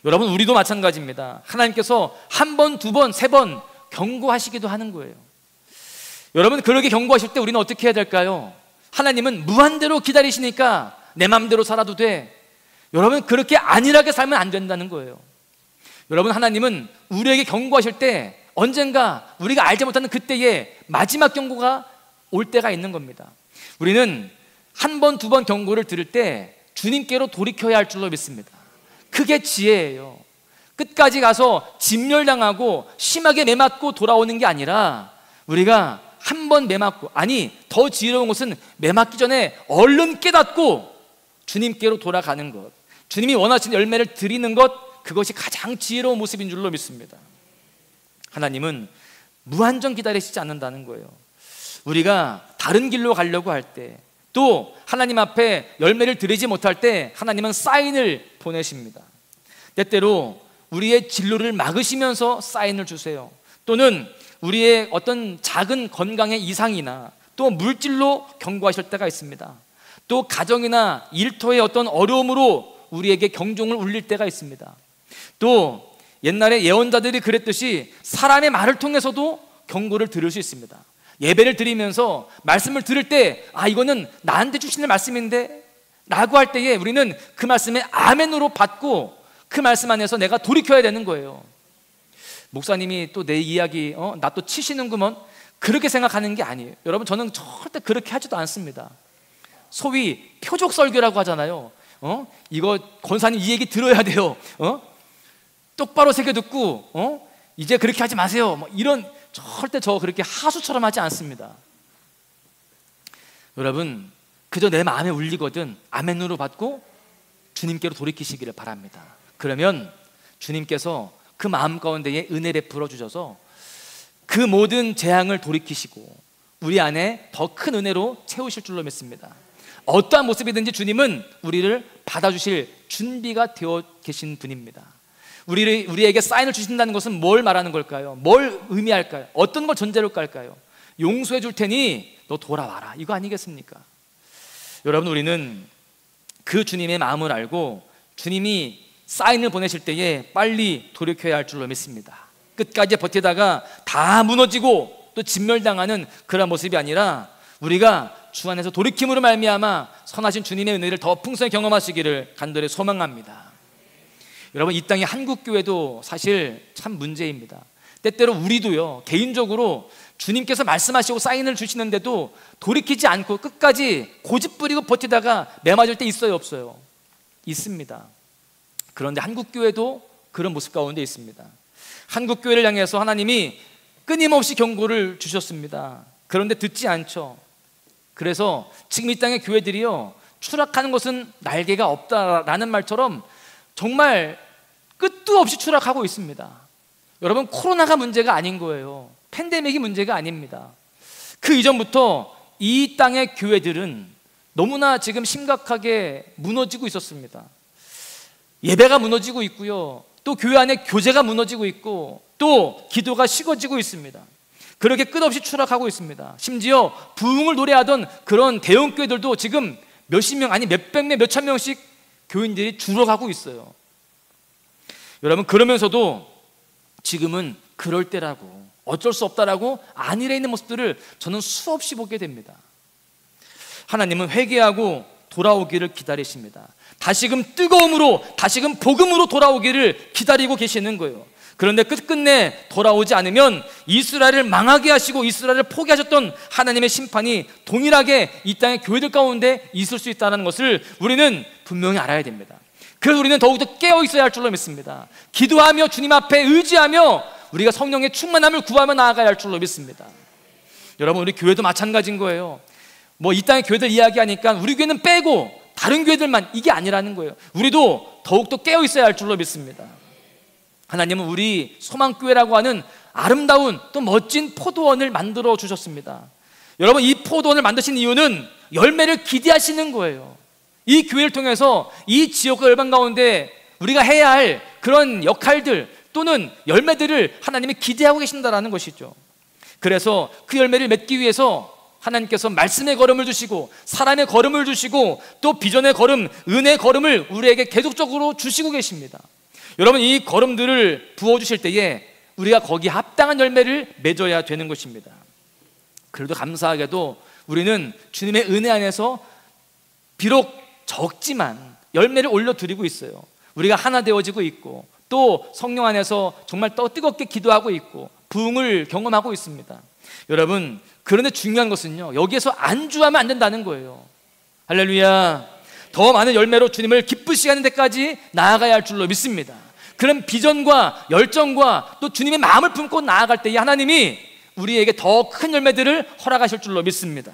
여러분, 우리도 마찬가지입니다. 하나님께서 한 번, 두 번, 세 번 경고하시기도 하는 거예요. 여러분, 그렇게 경고하실 때 우리는 어떻게 해야 될까요? 하나님은 무한대로 기다리시니까 내 마음대로 살아도 돼. 여러분, 그렇게 안일하게 살면 안 된다는 거예요. 여러분, 하나님은 우리에게 경고하실 때 언젠가 우리가 알지 못하는 그때에 마지막 경고가 올 때가 있는 겁니다. 우리는 한 번, 두 번 경고를 들을 때 주님께로 돌이켜야 할 줄로 믿습니다. 그게 지혜예요. 끝까지 가서 진멸당하고 심하게 매맞고 돌아오는 게 아니라 우리가 한 번 매맞고, 아니 더 지혜로운 것은 매맞기 전에 얼른 깨닫고 주님께로 돌아가는 것, 주님이 원하시는 열매를 드리는 것, 그것이 가장 지혜로운 모습인 줄로 믿습니다. 하나님은 무한정 기다리시지 않는다는 거예요. 우리가 다른 길로 가려고 할 때, 또 하나님 앞에 열매를 드리지 못할 때 하나님은 사인을 보내십니다. 때때로 우리의 진로를 막으시면서 사인을 주세요. 또는 우리의 어떤 작은 건강의 이상이나 또 물질로 경고하실 때가 있습니다. 또 가정이나 일터의 어떤 어려움으로 우리에게 경종을 울릴 때가 있습니다. 또 옛날에 예언자들이 그랬듯이 사람의 말을 통해서도 경고를 들을 수 있습니다. 예배를 드리면서 말씀을 들을 때, 아, 이거는 나한테 주시는 말씀인데 라고 할 때에 우리는 그 말씀에 아멘으로 받고 그 말씀 안에서 내가 돌이켜야 되는 거예요. 목사님이 또 내 이야기 나 또 치시는구먼, 그렇게 생각하는 게 아니에요. 여러분, 저는 절대 그렇게 하지도 않습니다. 소위 표적 설교라고 하잖아요. 이거 권사님 이 얘기 들어야 돼요. 똑바로 새겨 듣고 이제 그렇게 하지 마세요. 뭐 이런, 절대 저 그렇게 하수처럼 하지 않습니다. 여러분, 그저 내 마음에 울리거든 아멘으로 받고 주님께로 돌이키시기를 바랍니다. 그러면 주님께서 그 마음 가운데에 은혜 베풀어 주셔서 그 모든 재앙을 돌이키시고 우리 안에 더 큰 은혜로 채우실 줄로 믿습니다. 어떠한 모습이든지 주님은 우리를 받아주실 준비가 되어 계신 분입니다. 우리에게 사인을 주신다는 것은 뭘 말하는 걸까요? 뭘 의미할까요? 어떤 걸 전제로 깔까요? 용서해 줄 테니 너 돌아와라, 이거 아니겠습니까? 여러분, 우리는 그 주님의 마음을 알고 주님이 사인을 보내실 때에 빨리 돌이켜야 할 줄로 믿습니다. 끝까지 버티다가 다 무너지고 또 진멸당하는 그런 모습이 아니라 우리가 주 안에서 돌이킴으로 말미암아 선하신 주님의 은혜를 더 풍성히 경험하시기를 간절히 소망합니다. 여러분, 이 땅의 한국교회도 사실 참 문제입니다. 때때로 우리도요, 개인적으로 주님께서 말씀하시고 사인을 주시는데도 돌이키지 않고 끝까지 고집부리고 버티다가 매맞을 때 있어요, 없어요? 있습니다. 그런데 한국교회도 그런 모습 가운데 있습니다. 한국교회를 향해서 하나님이 끊임없이 경고를 주셨습니다. 그런데 듣지 않죠. 그래서 지금 이 땅의 교회들이요, 추락하는 것은 날개가 없다라는 말처럼 정말 끝도 없이 추락하고 있습니다. 여러분, 코로나가 문제가 아닌 거예요. 팬데믹이 문제가 아닙니다. 그 이전부터 이 땅의 교회들은 너무나 지금 심각하게 무너지고 있었습니다. 예배가 무너지고 있고요, 또 교회 안에 교제가 무너지고 있고, 또 기도가 식어지고 있습니다. 그렇게 끝없이 추락하고 있습니다. 심지어 부흥을 노래하던 그런 대형 교회들도 지금 몇십 명, 아니 몇백 명, 몇천 명씩 교인들이 줄어가고 있어요. 여러분, 그러면서도 지금은 그럴 때라고, 어쩔 수 없다라고 안일해 있는 모습들을 저는 수없이 보게 됩니다. 하나님은 회개하고 돌아오기를 기다리십니다. 다시금 뜨거움으로, 다시금 복음으로 돌아오기를 기다리고 계시는 거예요. 그런데 끝끝내 돌아오지 않으면 이스라엘을 망하게 하시고 이스라엘을 포기하셨던 하나님의 심판이 동일하게 이 땅의 교회들 가운데 있을 수 있다는 것을 우리는 분명히 알아야 됩니다. 그래서 우리는 더욱더 깨어 있어야 할 줄로 믿습니다. 기도하며 주님 앞에 의지하며 우리가 성령의 충만함을 구하며 나아가야 할 줄로 믿습니다. 여러분, 우리 교회도 마찬가지인 거예요. 뭐 이 땅의 교회들 이야기하니까 우리 교회는 빼고 다른 교회들만, 이게 아니라는 거예요. 우리도 더욱더 깨어 있어야 할 줄로 믿습니다. 하나님은 우리 소망교회라고 하는 아름다운 또 멋진 포도원을 만들어 주셨습니다. 여러분, 이 포도원을 만드신 이유는 열매를 기대하시는 거예요. 이 교회를 통해서 이 지역과 열방 가운데 우리가 해야 할 그런 역할들 또는 열매들을 하나님이 기대하고 계신다라는 것이죠. 그래서 그 열매를 맺기 위해서 하나님께서 말씀의 걸음을 주시고 사람의 걸음을 주시고 또 비전의 걸음, 은혜의 걸음을 우리에게 계속적으로 주시고 계십니다. 여러분, 이 걸음들을 부어주실 때에 우리가 거기에 합당한 열매를 맺어야 되는 것입니다. 그래도 감사하게도 우리는 주님의 은혜 안에서 비록 적지만 열매를 올려드리고 있어요. 우리가 하나 되어지고 있고 또 성령 안에서 정말 더 뜨겁게 기도하고 있고 부흥을 경험하고 있습니다. 여러분, 그런데 중요한 것은요, 여기에서 안주하면 안 된다는 거예요. 할렐루야. 더 많은 열매로 주님을 기쁘시게 하는 데까지 나아가야 할 줄로 믿습니다. 그런 비전과 열정과 또 주님의 마음을 품고 나아갈 때에 하나님이 우리에게 더 큰 열매들을 허락하실 줄로 믿습니다.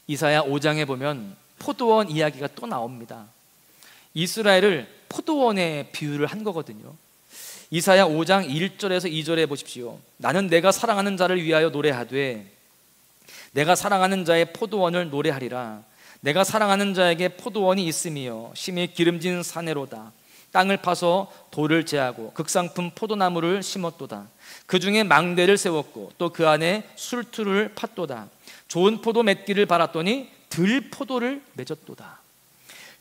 이사야 5장에 보면 포도원 이야기가 또 나옵니다. 이스라엘을 포도원에 비유를 한 거거든요. 이사야 5장 1절에서 2절에 보십시오. 나는 내가 사랑하는 자를 위하여 노래하되 내가 사랑하는 자의 포도원을 노래하리라. 내가 사랑하는 자에게 포도원이 있으며 심히 기름진 사내로다. 땅을 파서 돌을 제하고 극상품 포도나무를 심었도다. 그 중에 망대를 세웠고 또 그 안에 술투를 팠도다. 좋은 포도 맺기를 바랐더니 들포도를 맺었도다.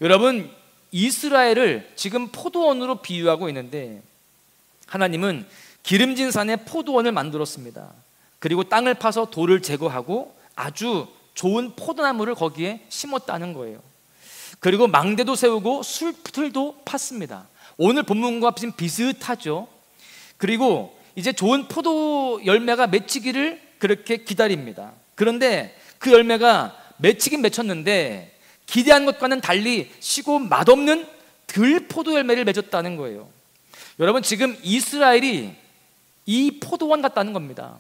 여러분, 이스라엘을 지금 포도원으로 비유하고 있는데 하나님은 기름진 산에 포도원을 만들었습니다. 그리고 땅을 파서 돌을 제거하고 아주 좋은 포도나무를 거기에 심었다는 거예요. 그리고 망대도 세우고 술틀도 팠습니다. 오늘 본문과 비슷하죠. 그리고 이제 좋은 포도 열매가 맺히기를 그렇게 기다립니다. 그런데 그 열매가 맺히긴 맺혔는데 기대한 것과는 달리 시고 맛없는 들포도 열매를 맺었다는 거예요. 여러분, 지금 이스라엘이 이 포도원 같다는 겁니다.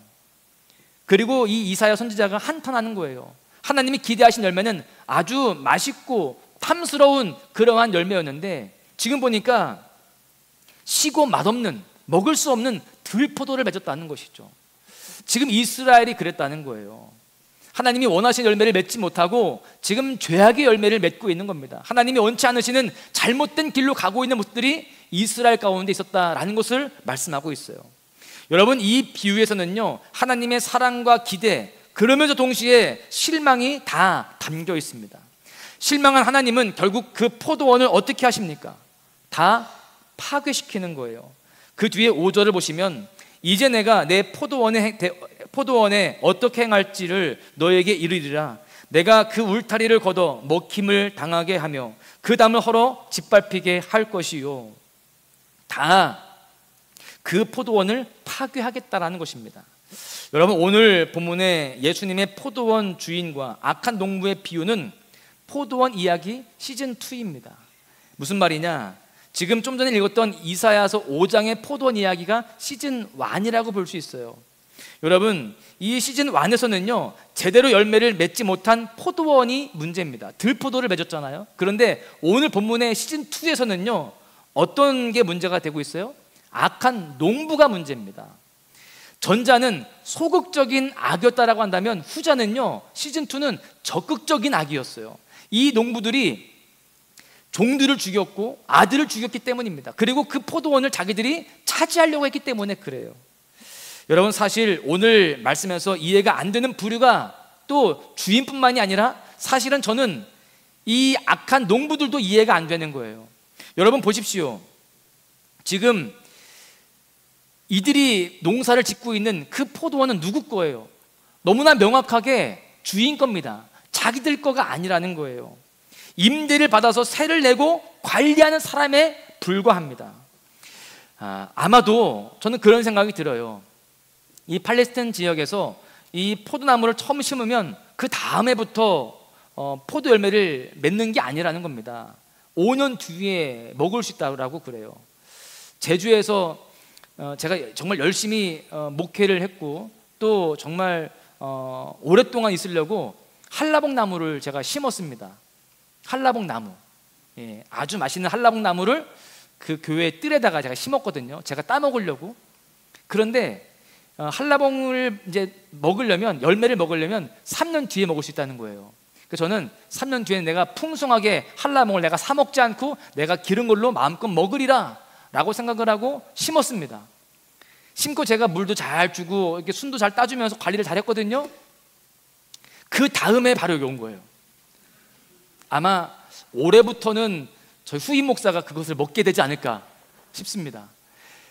그리고 이 이사야 선지자가 한탄하는 거예요. 하나님이 기대하신 열매는 아주 맛있고 탐스러운 그러한 열매였는데 지금 보니까 시고 맛없는, 먹을 수 없는 들포도를 맺었다는 것이죠. 지금 이스라엘이 그랬다는 거예요. 하나님이 원하신 열매를 맺지 못하고 지금 죄악의 열매를 맺고 있는 겁니다. 하나님이 원치 않으시는 잘못된 길로 가고 있는 모습들이 이스라엘 가운데 있었다라는 것을 말씀하고 있어요. 여러분, 이 비유에서는요, 하나님의 사랑과 기대, 그러면서 동시에 실망이 다 담겨 있습니다. 실망한 하나님은 결국 그 포도원을 어떻게 하십니까? 다 파괴시키는 거예요. 그 뒤에 5절을 보시면 이제 내가 내 포도원에 어떻게 행할지를 너에게 이르리라. 내가 그 울타리를 걷어 먹힘을 당하게 하며 그 담을 헐어 짓밟히게 할 것이요. 다 그 포도원을 파괴하겠다라는 것입니다. 여러분, 오늘 본문의 예수님의 포도원 주인과 악한 농부의 비유는 포도원 이야기 시즌2입니다. 무슨 말이냐? 지금 좀 전에 읽었던 이사야서 5장의 포도원 이야기가 시즌1이라고 볼 수 있어요. 여러분, 이 시즌1에서는요 제대로 열매를 맺지 못한 포도원이 문제입니다. 들포도를 맺었잖아요. 그런데 오늘 본문의 시즌2에서는요 어떤 게 문제가 되고 있어요? 악한 농부가 문제입니다. 전자는 소극적인 악이었다라고 한다면 후자는요, 시즌2는 적극적인 악이었어요. 이 농부들이 종들을 죽였고 아들을 죽였기 때문입니다. 그리고 그 포도원을 자기들이 차지하려고 했기 때문에 그래요. 여러분, 사실 오늘 말씀에서 이해가 안 되는 부류가 또 주인뿐만이 아니라 사실은 저는 이 악한 농부들도 이해가 안 되는 거예요. 여러분 보십시오. 지금 이들이 농사를 짓고 있는 그 포도원은 누구 거예요? 너무나 명확하게 주인 겁니다. 자기들 거가 아니라는 거예요. 임대를 받아서 세를 내고 관리하는 사람에 불과합니다. 아마도 저는 그런 생각이 들어요. 이 팔레스타인 지역에서 이 포도나무를 처음 심으면 그 다음 해부터 포도 열매를 맺는 게 아니라는 겁니다. 5년 뒤에 먹을 수 있다고 그래요. 제주에서 제가 정말 열심히 목회를 했고 또 정말 오랫동안 있으려고 한라봉 나무를 제가 심었습니다. 한라봉 나무, 아주 맛있는 한라봉 나무를 그 교회 뜰에다가 제가 심었거든요. 제가 따먹으려고. 그런데 한라봉을 이제 먹으려면, 열매를 먹으려면 3년 뒤에 먹을 수 있다는 거예요. 그래서 저는 3년 뒤에 내가 풍성하게 한라봉을 내가 사 먹지 않고 내가 기른 걸로 마음껏 먹으리라 라고 생각을 하고 심었습니다. 심고 제가 물도 잘 주고 이렇게 순도 잘 따주면서 관리를 잘 했거든요. 그 다음에 바로 여기 온 거예요. 아마 올해부터는 저희 후임 목사가 그것을 먹게 되지 않을까 싶습니다.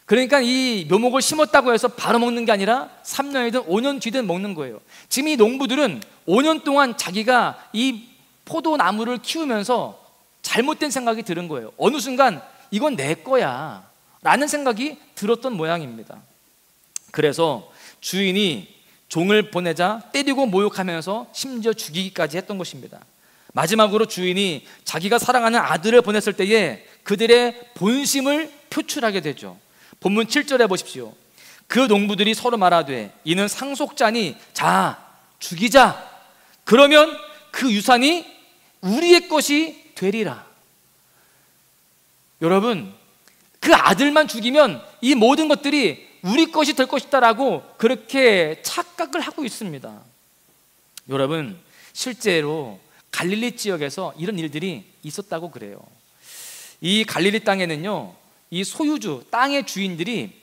그러니까 이 묘목을 심었다고 해서 바로 먹는 게 아니라 3년이든 5년 뒤든 먹는 거예요. 지금 이 농부들은 5년 동안 자기가 이 포도나무를 키우면서 잘못된 생각이 들은 거예요. 어느 순간 이건 내 거야 라는 생각이 들었던 모양입니다. 그래서 주인이 종을 보내자 때리고 모욕하면서 심지어 죽이기까지 했던 것입니다. 마지막으로 주인이 자기가 사랑하는 아들을 보냈을 때에 그들의 본심을 표출하게 되죠. 본문 7절에 보십시오. 그 농부들이 서로 말하되 이는 상속자니 자 죽이자. 그러면 그 유산이 우리의 것이 되리라. 여러분, 그 아들만 죽이면 이 모든 것들이 우리 것이 될 것이다라고 그렇게 착각을 하고 있습니다. 여러분, 실제로 갈릴리 지역에서 이런 일들이 있었다고 그래요. 이 갈릴리 땅에는요, 이 소유주, 땅의 주인들이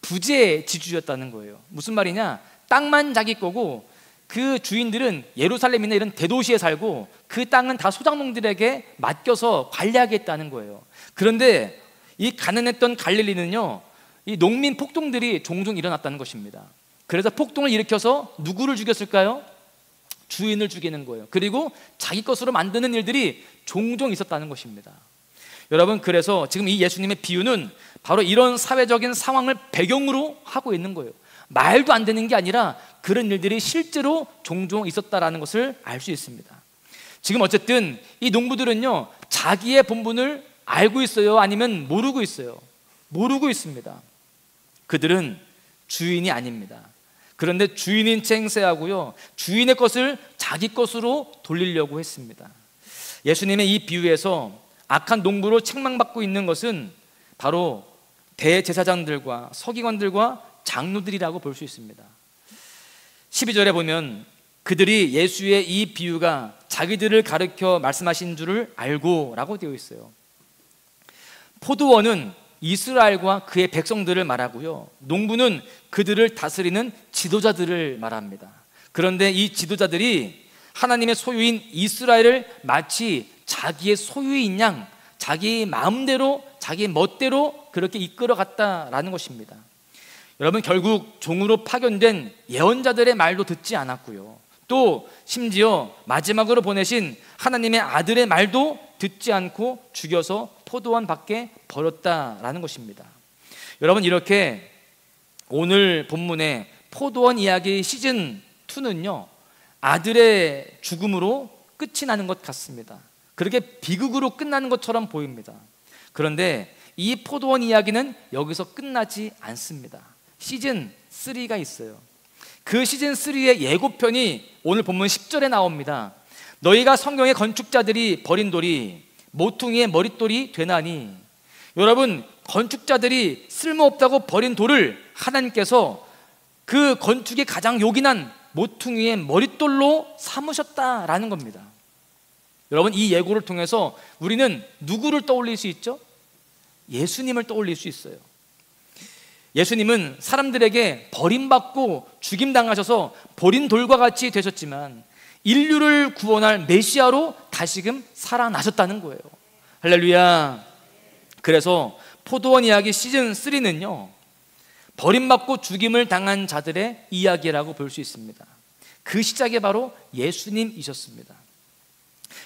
부재 지주였다는 거예요. 무슨 말이냐? 땅만 자기 거고 그 주인들은 예루살렘이나 이런 대도시에 살고 그 땅은 다 소작농들에게 맡겨서 관리하겠다는 거예요. 그런데 이 가난했던 갈릴리는요, 이 농민 폭동들이 종종 일어났다는 것입니다. 그래서 폭동을 일으켜서 누구를 죽였을까요? 주인을 죽이는 거예요. 그리고 자기 것으로 만드는 일들이 종종 있었다는 것입니다. 여러분, 그래서 지금 이 예수님의 비유는 바로 이런 사회적인 상황을 배경으로 하고 있는 거예요. 말도 안 되는 게 아니라 그런 일들이 실제로 종종 있었다라는 것을 알 수 있습니다. 지금 어쨌든 이 농부들은요, 자기의 본분을 알고 있어요? 아니면 모르고 있어요? 모르고 있습니다. 그들은 주인이 아닙니다. 그런데 주인인 채 행세하고요, 주인의 것을 자기 것으로 돌리려고 했습니다. 예수님의 이 비유에서 악한 농부로 책망받고 있는 것은 바로 대제사장들과 서기관들과 장로들이라고 볼 수 있습니다. 12절에 보면 그들이 예수의 이 비유가 자기들을 가르쳐 말씀하신 줄을 알고 라고 되어 있어요. 포도원은 이스라엘과 그의 백성들을 말하고요, 농부는 그들을 다스리는 지도자들을 말합니다. 그런데 이 지도자들이 하나님의 소유인 이스라엘을 마치 자기의 소유인 양 자기 마음대로 자기 멋대로 그렇게 이끌어갔다라는 것입니다. 여러분, 결국 종으로 파견된 예언자들의 말도 듣지 않았고요, 또 심지어 마지막으로 보내신 하나님의 아들의 말도 듣지 않고 죽여서 포도원 밖에 버렸다라는 것입니다. 여러분, 이렇게 오늘 본문의 포도원 이야기 시즌2는요 아들의 죽음으로 끝이 나는 것 같습니다. 그렇게 비극으로 끝나는 것처럼 보입니다. 그런데 이 포도원 이야기는 여기서 끝나지 않습니다. 시즌3가 있어요. 그 시즌3의 예고편이 오늘 본문 10절에 나옵니다. 너희가 성경의 건축자들이 버린 돌이 모퉁이의 머릿돌이 되나니. 여러분, 건축자들이 쓸모없다고 버린 돌을 하나님께서 그 건축이 가장 요긴한 모퉁이의 머릿돌로 삼으셨다라는 겁니다. 여러분, 이 예고를 통해서 우리는 누구를 떠올릴 수 있죠? 예수님을 떠올릴 수 있어요. 예수님은 사람들에게 버림받고 죽임당하셔서 버린 돌과 같이 되셨지만 인류를 구원할 메시아로 다시금 살아나셨다는 거예요. 할렐루야. 그래서 포도원 이야기 시즌3는요 버림받고 죽임을 당한 자들의 이야기라고 볼 수 있습니다. 그 시작이 바로 예수님이셨습니다.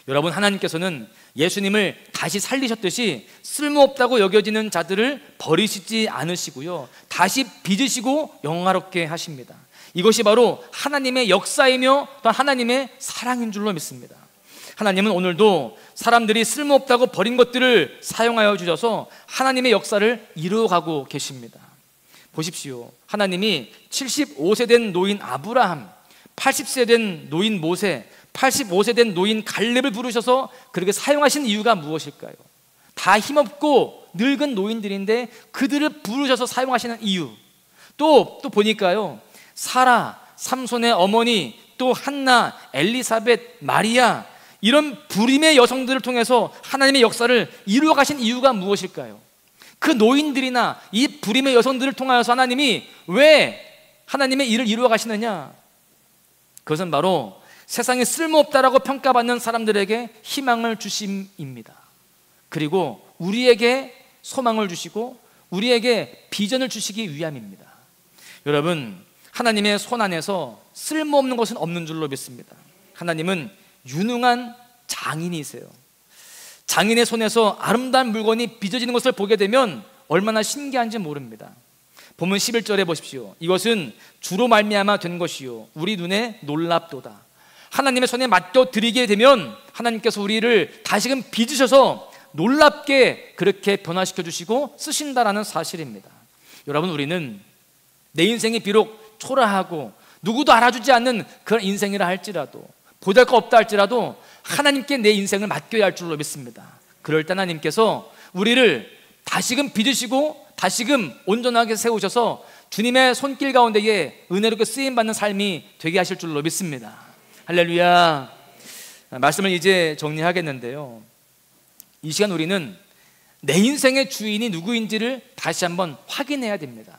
여러분, 하나님께서는 예수님을 다시 살리셨듯이 쓸모없다고 여겨지는 자들을 버리시지 않으시고요, 다시 빚으시고 영화롭게 하십니다. 이것이 바로 하나님의 역사이며 또 하나님의 사랑인 줄로 믿습니다. 하나님은 오늘도 사람들이 쓸모없다고 버린 것들을 사용하여 주셔서 하나님의 역사를 이루어가고 계십니다. 보십시오. 하나님이 75세 된 노인 아브라함, 80세 된 노인 모세, 85세 된 노인 갈렙을 부르셔서 그렇게 사용하신 이유가 무엇일까요? 다 힘없고 늙은 노인들인데 그들을 부르셔서 사용하시는 이유. 또 보니까요, 사라, 삼손의 어머니, 또 한나, 엘리사벳, 마리아, 이런 불임의 여성들을 통해서 하나님의 역사를 이루어 가신 이유가 무엇일까요? 그 노인들이나 이 불임의 여성들을 통하여서 하나님이 왜 하나님의 일을 이루어 가시느냐? 그것은 바로 세상에 쓸모없다라고 평가받는 사람들에게 희망을 주심입니다. 그리고 우리에게 소망을 주시고 우리에게 비전을 주시기 위함입니다. 여러분, 하나님의 손 안에서 쓸모없는 것은 없는 줄로 믿습니다. 하나님은 유능한 장인이세요. 장인의 손에서 아름다운 물건이 빚어지는 것을 보게 되면 얼마나 신기한지 모릅니다. 본문 11절에 보십시오. 이것은 주로 말미암아 된 것이요 우리 눈에 놀랍도다. 하나님의 손에 맡겨 드리게 되면 하나님께서 우리를 다시금 빚으셔서 놀랍게 그렇게 변화시켜 주시고 쓰신다라는 사실입니다. 여러분, 우리는 내 인생이 비록 초라하고 누구도 알아주지 않는 그런 인생이라 할지라도, 보잘것없다 할지라도 하나님께 내 인생을 맡겨야 할 줄로 믿습니다. 그럴 때 하나님께서 우리를 다시금 빚으시고 다시금 온전하게 세우셔서 주님의 손길 가운데에 은혜롭게 쓰임받는 삶이 되게 하실 줄로 믿습니다. 할렐루야. 말씀을 이제 정리하겠는데요, 이 시간 우리는 내 인생의 주인이 누구인지를 다시 한번 확인해야 됩니다.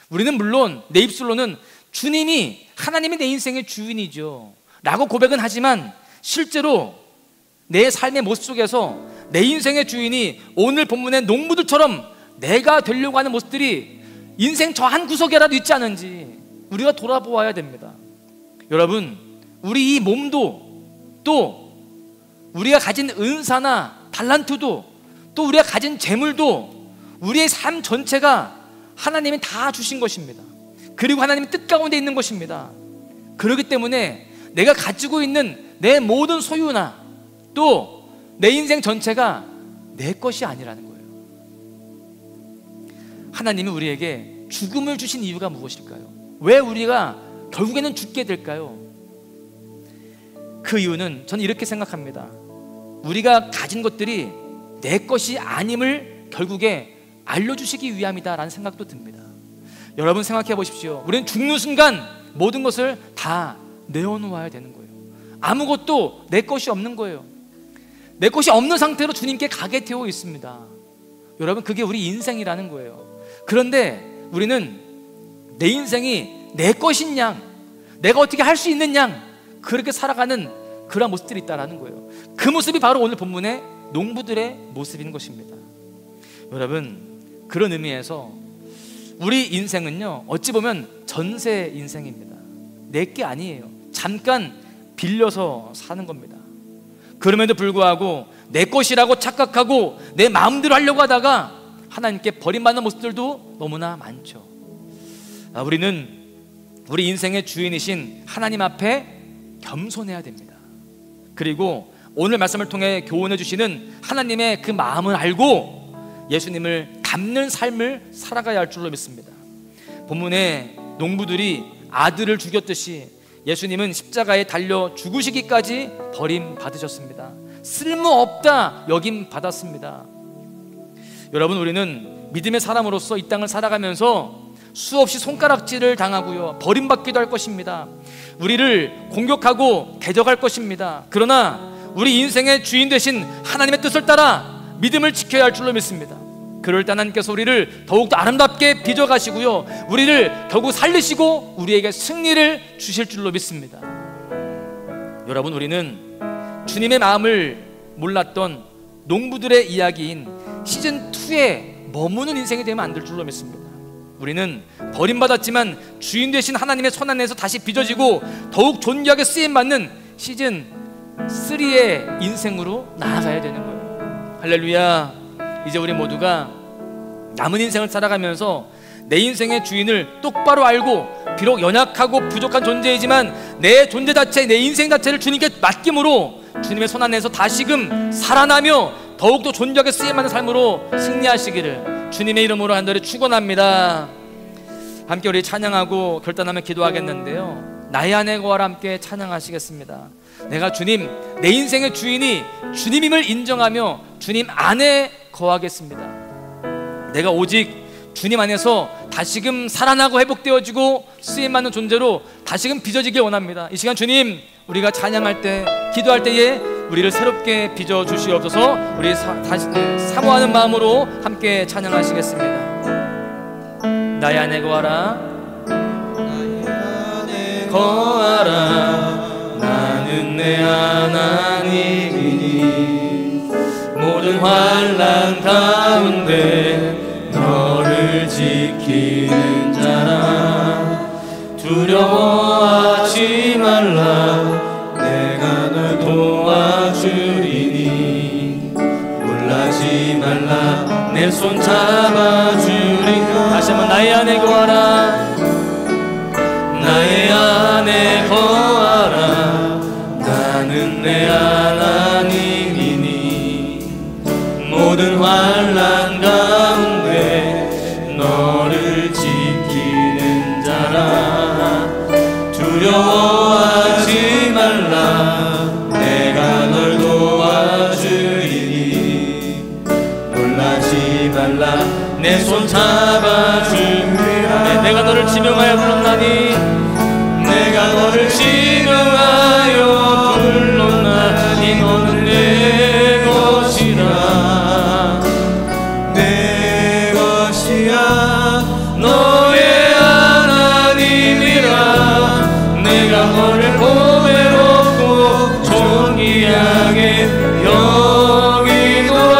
우리는 물론 내 입술로는 주님이, 하나님이 내 인생의 주인이죠 라고 고백은 하지만 실제로 내 삶의 모습 속에서 내 인생의 주인이 오늘 본문의 농부들처럼 내가 되려고 하는 모습들이 인생 저 한 구석에라도 있지 않은지 우리가 돌아보아야 됩니다. 여러분, 우리 이 몸도, 또 우리가 가진 은사나 달란트도, 또 우리가 가진 재물도, 우리의 삶 전체가 하나님이 다 주신 것입니다. 그리고 하나님의 뜻 가운데 있는 것입니다. 그렇기 때문에 내가 가지고 있는 내 모든 소유나 또 내 인생 전체가 내 것이 아니라는 거예요. 하나님이 우리에게 죽음을 주신 이유가 무엇일까요? 왜 우리가 결국에는 죽게 될까요? 그 이유는 저는 이렇게 생각합니다. 우리가 가진 것들이 내 것이 아님을 결국에 알려주시기 위함이다라는 생각도 듭니다. 여러분, 생각해 보십시오. 우리는 죽는 순간 모든 것을 다 내어놓아야 되는 거예요. 아무것도 내 것이 없는 거예요. 내 것이 없는 상태로 주님께 가게 되어 있습니다. 여러분, 그게 우리 인생이라는 거예요. 그런데 우리는 내 인생이 내 것인 양, 내가 어떻게 할 수 있는 양, 그렇게 살아가는 그런 모습들이 있다는 거예요. 그 모습이 바로 오늘 본문의 농부들의 모습인 것입니다. 여러분, 그런 의미에서 우리 인생은요, 어찌 보면 전세 인생입니다. 내게 아니에요. 잠깐 빌려서 사는 겁니다. 그럼에도 불구하고 내 것이라고 착각하고 내 마음대로 하려고 하다가 하나님께 버림받는 모습들도 너무나 많죠. 우리는 우리 인생의 주인이신 하나님 앞에 겸손해야 됩니다. 그리고 오늘 말씀을 통해 교훈해 주시는 하나님의 그 마음을 알고 예수님을 닮는 삶을 살아가야 할 줄로 믿습니다. 본문에 농부들이 아들을 죽였듯이 예수님은 십자가에 달려 죽으시기까지 버림받으셨습니다. 쓸모없다 여김 받았습니다. 여러분, 우리는 믿음의 사람으로서 이 땅을 살아가면서 수없이 손가락질을 당하고요, 버림받기도 할 것입니다. 우리를 공격하고 대적할 것입니다. 그러나 우리 인생의 주인 되신 하나님의 뜻을 따라 믿음을 지켜야 할 줄로 믿습니다. 그럴 때 하나님께서 우리를 더욱더 아름답게 빚어가시고요, 우리를 더욱 살리시고 우리에게 승리를 주실 줄로 믿습니다. 여러분, 우리는 주님의 마음을 몰랐던 농부들의 이야기인 시즌2에 머무는 인생이 되면 안 될 줄로 믿습니다. 우리는 버림받았지만 주인 되신 하나님의 손 안에서 다시 빚어지고 더욱 존귀하게 쓰임받는 시즌3의 인생으로 나아가야 되는 거예요. 할렐루야. 이제 우리 모두가 남은 인생을 살아가면서 내 인생의 주인을 똑바로 알고, 비록 연약하고 부족한 존재이지만 내 존재 자체, 내 인생 자체를 주님께 맡김으로 주님의 손 안에서 다시금 살아나며 더욱더 존귀하게 쓰임받는 삶으로 승리하시기를 주님의 이름으로 간절히 축원합니다. 함께 우리 찬양하고 결단하며 기도하겠는데요, 나의 안에 거하라 함께 찬양하시겠습니다. 내가 주님, 내 인생의 주인이 주님임을 인정하며 주님 안에 거하겠습니다. 내가 오직 주님 안에서 다시금 살아나고 회복되어지고 쓰임받는 존재로 다시금 빚어지길 원합니다. 이 시간 주님, 우리가 찬양할 때, 기도할 때에 우리를 새롭게 빚어 주시옵소서. 우리 다시 사모하는 마음으로 함께 찬양하시겠습니다. 나의 안에 거하라, 나의 안에 거하라. 나는 내 하나님이니 모든 환난 가운데 너를 지키는 자라. 두려워하지 말라, 내가 널 도와주리니. 놀라지 말라, 내 손 잡아주리. 다시 한번 나의 안에 거하라, 나의 안에 거하라. 나는 내 하나님이니 모든 환난 가운데 너를 지키는 자라. 두려워하지 말라, 내가 널 도와주리니. 놀라지 말라, 내 손 잡아주리라. 내가 너를 지명하여 불렀나니, 내가 너를 지명하여 불렀나니. 너는 내 것이라, 내 것이야. 너의 하나님이라. 내가 너를 보배롭고 존귀하게 여기노라.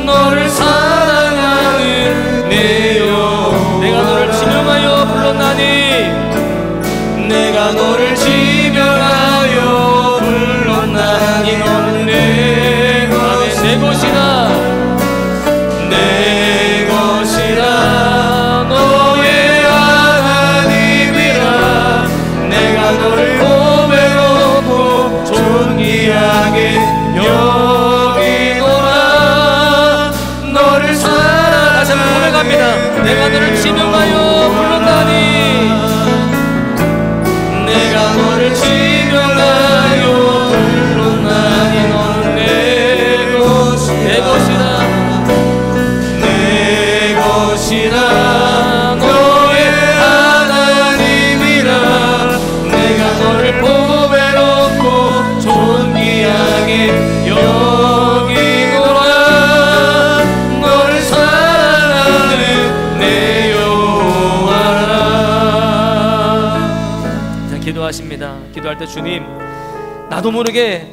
너를 사랑하는 내 영. 내가 너를 지명하여 불렀나니, 내가 너를 지명하여 불렀나니. 너는 내 것이라, 내 것이라. 너의 하나님이라. 내가 너를 보배롭고 존귀하게 여기노라. 너를 사랑하는. 다시 한번 고백합니다. 내가 너를 지명하여 불렀나니, 내가 너를 지명하여 불렀나니. 너는 내 것이라, 내 것이라. 너의 하나님이라. 내가 너를 보배롭고 존귀하게 여기노라. 너를 사랑하는 내 여호와라. 기도하십니다. 기도할 때 주님, 나도 모르게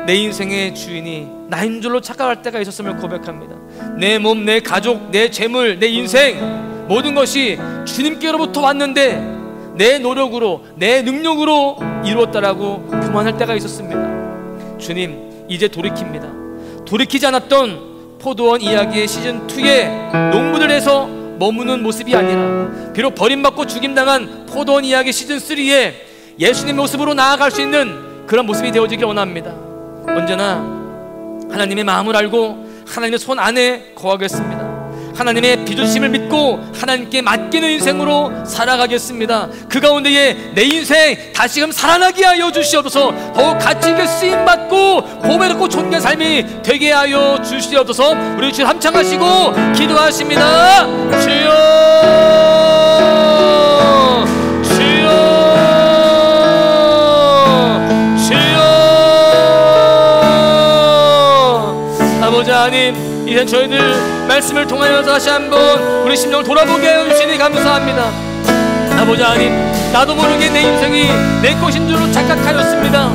내 인생의 주인이 나인 줄로 착각할 때가 있었음을 고백합니다. 내 몸, 내 가족, 내 재물, 내 인생 모든 것이 주님께로부터 왔는데 내 노력으로, 내 능력으로 이루었다라고 교만할 때가 있었습니다. 주님, 이제 돌이킵니다. 돌이키지 않았던 포도원 이야기의 시즌2에 농부들에서 머무는 모습이 아니라 비록 버림받고 죽임당한 포도원 이야기 시즌3에 예수님 모습으로 나아갈 수 있는 그런 모습이 되어지길 원합니다. 언제나 하나님의 마음을 알고 하나님의 손 안에 거하겠습니다. 하나님의 빚주심을 믿고 하나님께 맡기는 인생으로 살아가겠습니다. 그 가운데에 내 인생 다시금 살아나게 하여 주시옵소서. 더욱 가치 있게 쓰임받고 보배롭고 존귀한 삶이 되게 하여 주시옵소서. 우리 주 함창하시고 기도하십니다. 주여, 주여, 주여. 아버지 하나님, 이제 저희들 말씀을 통하여 다시 한번 우리 심령을 돌아보게 하여 주시니 감사합니다. 아버지 하나님, 나도 모르게 내 인생이 내 것인 줄로 착각하였습니다.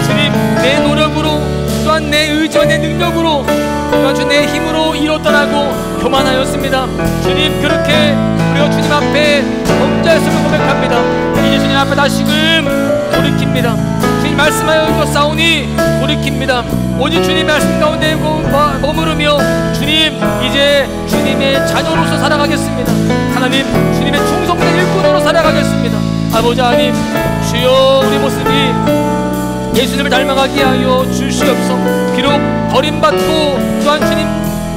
주님, 내 노력으로 또한 내 의지와 내 능력으로 또한 주 내 힘으로 이뤘다라고 교만하였습니다. 주님, 그렇게 우리가 주님 앞에 범죄했음을 고백합니다. 이제 주님 앞에 다시금 돌이킵니다. 주님 말씀하여 주셨사오니 돌이킵니다. 오직 주님 말씀 가운데 머무르며 주님, 이제 주님의 자녀로서 살아가겠습니다. 하나님, 주님의 충성된 일꾼으로 살아가겠습니다. 아버지 하나님, 주여, 우리 모습이 예수님을 닮아가게 하여 주시옵소서. 비록 버림받고 또한 주님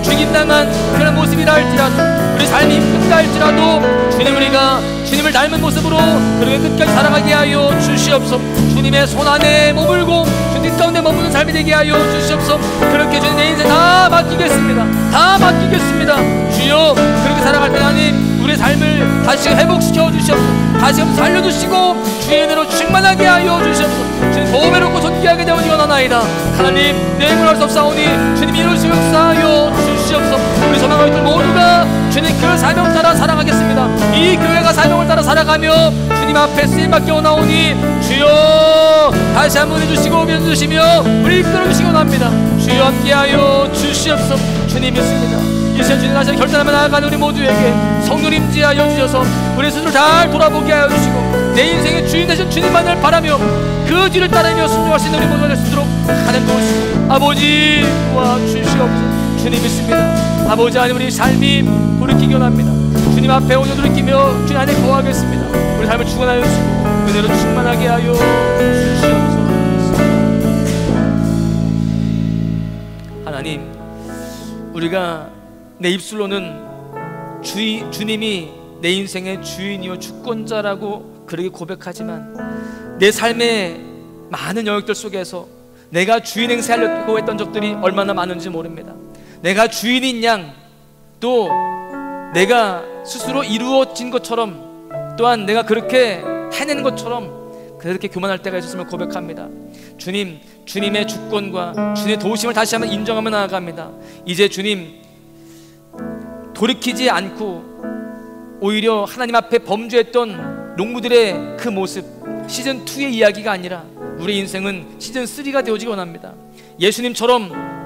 죽임당한 그런 모습이라 할지라도, 우리 삶이 힘든가 할지라도 주님, 우리가 주님을 닮은 모습으로 그렇게 끝까지 살아가게 하여 주시옵소서. 주님의 손 안에 머물고 주님 가운데 머무는 삶이 되게 하여 주시옵소서. 그렇게 주님 내 인생 다 맡기겠습니다. 다 맡기겠습니다. 주여, 그렇게 살아갈 때 하나님, 우리의 삶을 다시 회복시켜 주시옵소서. 다시 한번 살려주시고 주의 은혜로 충만하게 하여 주시옵소서. 주님 보배롭고 존귀하게 되어지고 원하나이다. 하나님, 내 힘을 할 수 없사오니 주님 이루시옵소서 주시옵소서. 우리 소망을 들 모두가 주님 그 사명을 따라 살아가겠습니다. 이 교회가 사명을 따라 살아가며 주님 앞에 쓰임받게 오나오니 주여, 다시 한번 해주시고 변주시며 우리 이끌어주시기 원합니다. 주여, 함께하여 주시옵소서. 주님 믿습니다. 이 시간 주님 다시 결단하며 나아가는 우리 모두에게 성령 임재하여 주셔서 우리 스스로 잘 돌아보게 하여 주시고 내 인생의 주인 되신 주님만을 바라며 그 뒤를 따르며 순종할 수 있는 우리 모두가 될 수 있도록 하나님 도우시고 아버지 도와주시옵소서. 주님 믿습니다. 아버지 하나님, 우리 삶이 돌이키기 원합니다. 주님 앞에 오늘 돌이키며 주님 안에 거하겠습니다. 우리 삶을 축원하여 주시고 은혜로 충만하게 하여 주시옵소서. 하나님, 우리가 내 입술로는 주님이 내 인생의 주인이요 주권자라고 그렇게 고백하지만 내 삶의 많은 영역들 속에서 내가 주인 행세하려고 했던 적들이 얼마나 많은지 모릅니다. 내가 주인인 양, 또 내가 스스로 이루어진 것처럼, 또한 내가 그렇게 해낸 것처럼 그렇게 교만할 때가 있었음을 고백합니다. 주님, 주님의 주권과 주님의 도우심을 다시 한번 인정하며 나아갑니다. 이제 주님, 돌이키지 않고 오히려 하나님 앞에 범죄했던 농부들의 그 모습, 시즌2의 이야기가 아니라 우리 인생은 시즌3가 되어지기 원합니다. 예수님처럼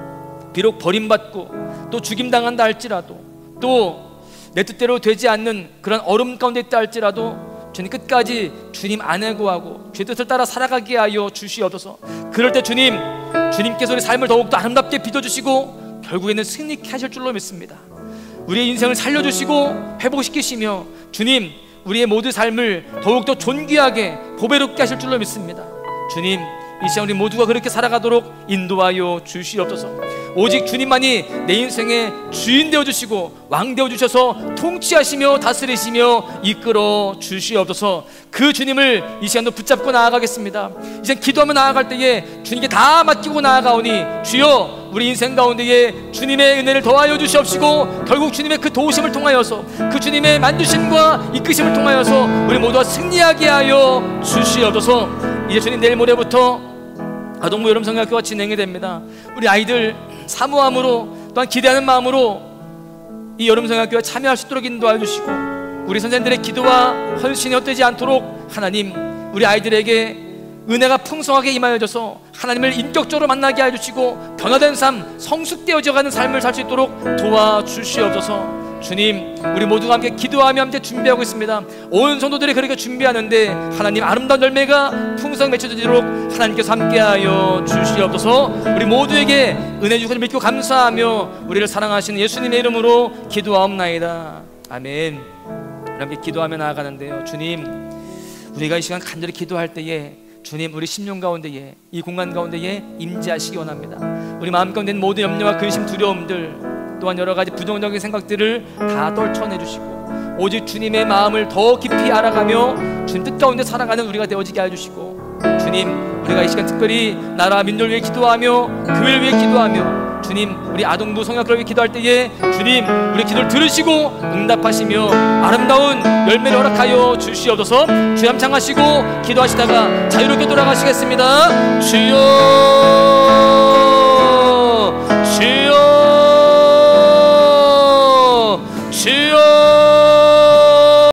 비록 버림받고 또 죽임당한다 할지라도, 또 내 뜻대로 되지 않는 그런 어려움 가운데 있다 할지라도 주님 끝까지 주님 안에 거하고 주의 뜻을 따라 살아가게 하여 주시옵소서. 그럴 때 주님, 주님께서 우리 삶을 더욱더 아름답게 빚어주시고 결국에는 승리케 하실 줄로 믿습니다. 우리의 인생을 살려주시고 회복시키시며 주님, 우리의 모든 삶을 더욱더 존귀하게 보배롭게 하실 줄로 믿습니다. 주님, 이 시간 우리 모두가 그렇게 살아가도록 인도하여 주시옵소서. 오직 주님만이 내 인생의 주인 되어주시고 왕 되어주셔서 통치하시며 다스리시며 이끌어 주시옵소서. 그 주님을 이 시간도 붙잡고 나아가겠습니다. 이제 기도하며 나아갈 때에 주님께 다 맡기고 나아가오니 주여, 우리 인생 가운데에 주님의 은혜를 더하여 주시옵시고 결국 주님의 그 도우심을 통하여서, 그 주님의 만주심과 이끄심을 통하여서 우리 모두가 승리하게 하여 주시옵소서. 이제 주님, 내일 모레부터 아동부 여름성경학교가 진행이 됩니다. 우리 아이들 사모함으로 또한 기대하는 마음으로 이 여름성경학교에 참여할 수 있도록 인도하여 주시고 우리 선생님들의 기도와 헌신이 헛되지 않도록 하나님, 우리 아이들에게 은혜가 풍성하게 임하여져서 하나님을 인격적으로 만나게 해주시고 변화된 삶, 성숙되어져가는 삶을 살 수 있도록 도와주시옵소서. 주님, 우리 모두가 함께 기도하며 함께 준비하고 있습니다. 온 성도들이 그렇게 준비하는데 하나님 아름다운 열매가 풍성히 맺혀지도록 하나님께서 함께하여 주시옵소서. 우리 모두에게 은혜 주시는 믿고 감사하며 우리를 사랑하시는 예수님의 이름으로 기도하옵나이다. 아멘. 우리 함께 기도하며 나아가는데요, 주님, 우리가 이 시간 간절히 기도할 때에 주님, 우리 심령 가운데에, 이 공간 가운데에 임재하시기 원합니다. 우리 마음 가운데 있는 모든 염려와 근심, 두려움들, 또한 여러 가지 부정적인 생각들을 다 떨쳐내 주시고 오직 주님의 마음을 더 깊이 알아가며 주님 뜻 가운데 살아가는 우리가 되어지게 해주시고, 주님, 우리가 이 시간 특별히 나라 민족을 위해 기도하며 교회를 위해 기도하며 주님, 우리 아동부 성약을 위해 기도할 때에 주님, 우리 기도를 들으시고 응답하시며 아름다운 열매를 허락하여 주시옵소서. 주여 함창하시고 기도하시다가 자유롭게 돌아가시겠습니다. 주여